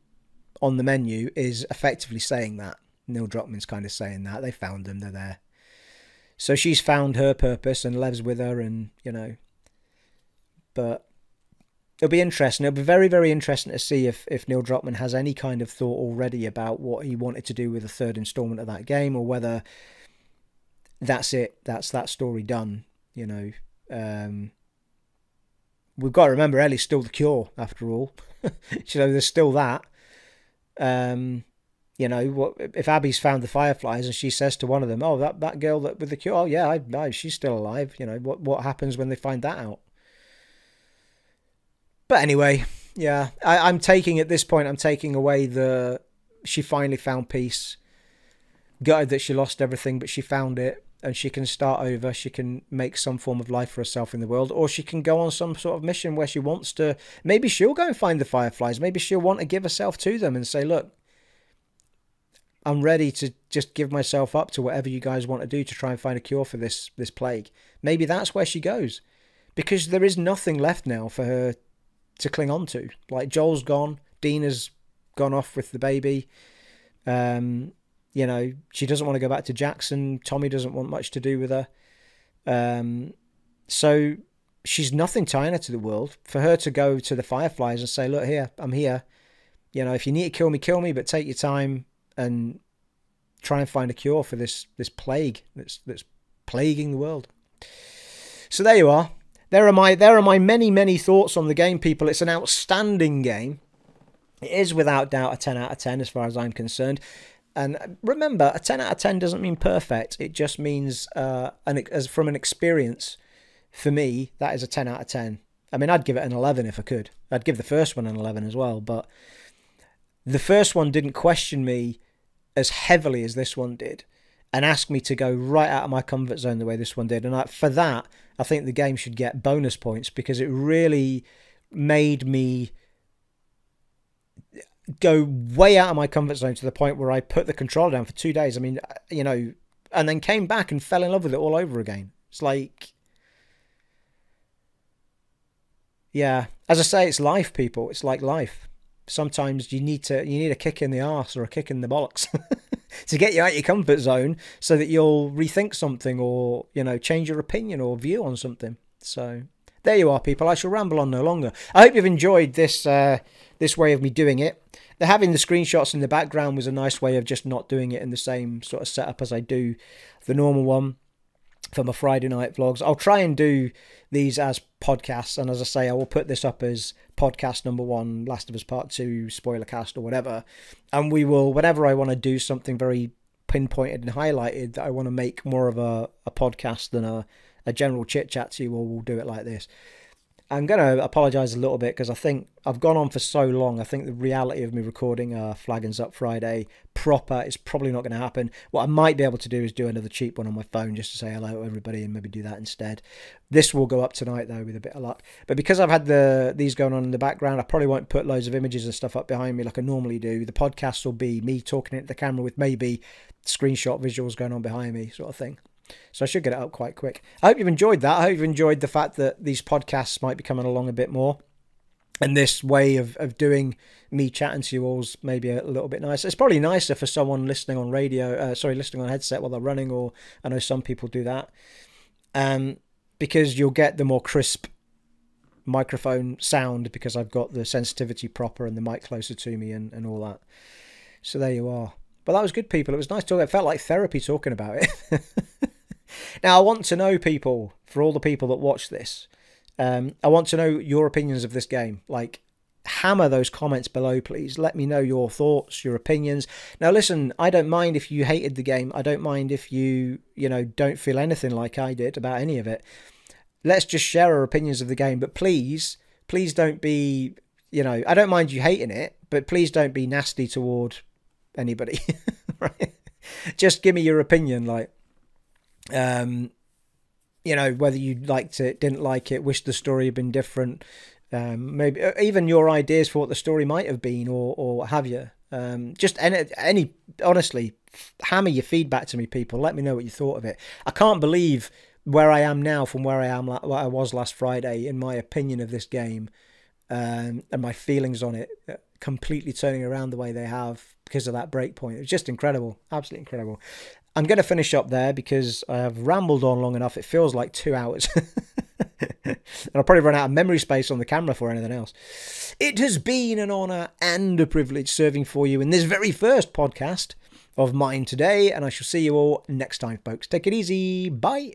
on the menu is effectively saying that. Neil Druckmann's kind of saying that. They found them, they're there. So she's found her purpose and Lev's with her, and, you know. But it'll be interesting. It'll be very, very interesting to see if Neil Druckmann has any kind of thought already about what he wanted to do with the 3rd installment of that game, or whether... that's it. That's that story done, you know. We've got to remember Ellie's still the cure, after all. You know, there's still that. You know, if Abby's found the Fireflies and she says to one of them, oh, that girl with the cure, oh, yeah, she's still alive. You know, what happens when they find that out? But anyway, yeah, I'm taking, at this point, I'm taking away she finally found peace. Gutted that she lost everything, but she found it. And she can start over. She can make some form of life for herself in the world. Or she can go on some sort of mission where she wants to... Maybe she'll go and find the Fireflies. Maybe she'll want to give herself to them and say, look, I'm ready to just give myself up to whatever you guys want to do to try and find a cure for this plague. Maybe that's where she goes. Because there is nothing left now for her to cling on to. Like, Joel's gone. Dina's gone off with the baby. You know, she doesn't want to go back to Jackson. Tommy doesn't want much to do with her. So she's nothing tying her to the world. For her to go to the Fireflies and say, look, here, I'm here. You know, if you need to kill me, but take your time and try and find a cure for this plague that's plaguing the world. So there you are. There are my many, many thoughts on the game, people. It's an outstanding game. It is without doubt a 10 out of 10 as far as I'm concerned. And remember, a 10 out of 10 doesn't mean perfect. It just means, as from an experience, for me, that is a 10 out of 10. I mean, I'd give it an 11 if I could. I'd give the first one an 11 as well. But the first one didn't question me as heavily as this one did and ask me to go right out of my comfort zone the way this one did. And for that, I think the game should get bonus points because it really made me go way out of my comfort zone to the point where I put the controller down for 2 days. I mean, you know, and then came back and fell in love with it all over again. It's like, yeah, as I say, it's life, people. It's like life. Sometimes you need a kick in the arse or a kick in the bollocks to get you out of your comfort zone so that you'll rethink something or, you know, change your opinion or view on something. So there you are, people. I shall ramble on no longer. I hope you've enjoyed this this way of me doing it. Having the screenshots in the background was a nice way of just not doing it in the same sort of setup as I do the normal one for my Friday night vlogs. I'll try and do these as podcasts, and as I say, I will put this up as podcast number 1, Last of Us Part 2, Spoilercast or whatever, and we will, whenever I want to do something very pinpointed and highlighted that I want to make more of a podcast than a general chit-chat to you, or we'll do it like this. I'm going to apologise a little bit because I think I've gone on for so long. I think the reality of me recording Flaggins Up Friday proper is probably not going to happen. What I might be able to do is do another cheap one on my phone just to say hello to everybody and maybe do that instead. This will go up tonight though with a bit of luck. But because I've had these going on in the background, I probably won't put loads of images and stuff up behind me like I normally do. The podcast will be me talking into the camera with maybe screenshot visuals going on behind me, sort of thing. So I should get it up quite quick. I hope you've enjoyed that. I hope you've enjoyed the fact that these podcasts might be coming along a bit more. And this way of doing me chatting to you all is maybe a little bit nicer. It's probably nicer for someone listening on radio, listening on headset while they're running, or I know some people do that. Because you'll get the more crisp microphone sound because I've got the sensitivity proper and the mic closer to me and all that. So there you are. But that was good, people. It was nice talking. It felt like therapy talking about it. Now, I want to know, people, for all the people that watch this, I want to know your opinions of this game. Like, hammer those comments below, please. Let me know your thoughts, your opinions. Now, listen, I don't mind if you hated the game. I don't mind if you don't feel anything like I did about any of it. Let's just share our opinions of the game. But please don't be, I don't mind you hating it, but please don't be nasty toward anybody. Right? Just give me your opinion, like, whether you liked it, didn't like it, wish the story had been different, maybe even your ideas for what the story might have been, or have you. Just any honestly, hammer your feedback to me, people. Let me know what you thought of it. I can't believe where I am now from where I was last Friday in my opinion of this game, and my feelings on it completely turning around the way they have because of that break point. It was just incredible, absolutely incredible. I'm going to finish up there because I have rambled on long enough. It feels like 2 hours. And I'll probably run out of memory space on the camera for anything else. It has been an honour and a privilege serving for you in this very first podcast of mine today, and I shall see you all next time, folks. Take it easy. Bye.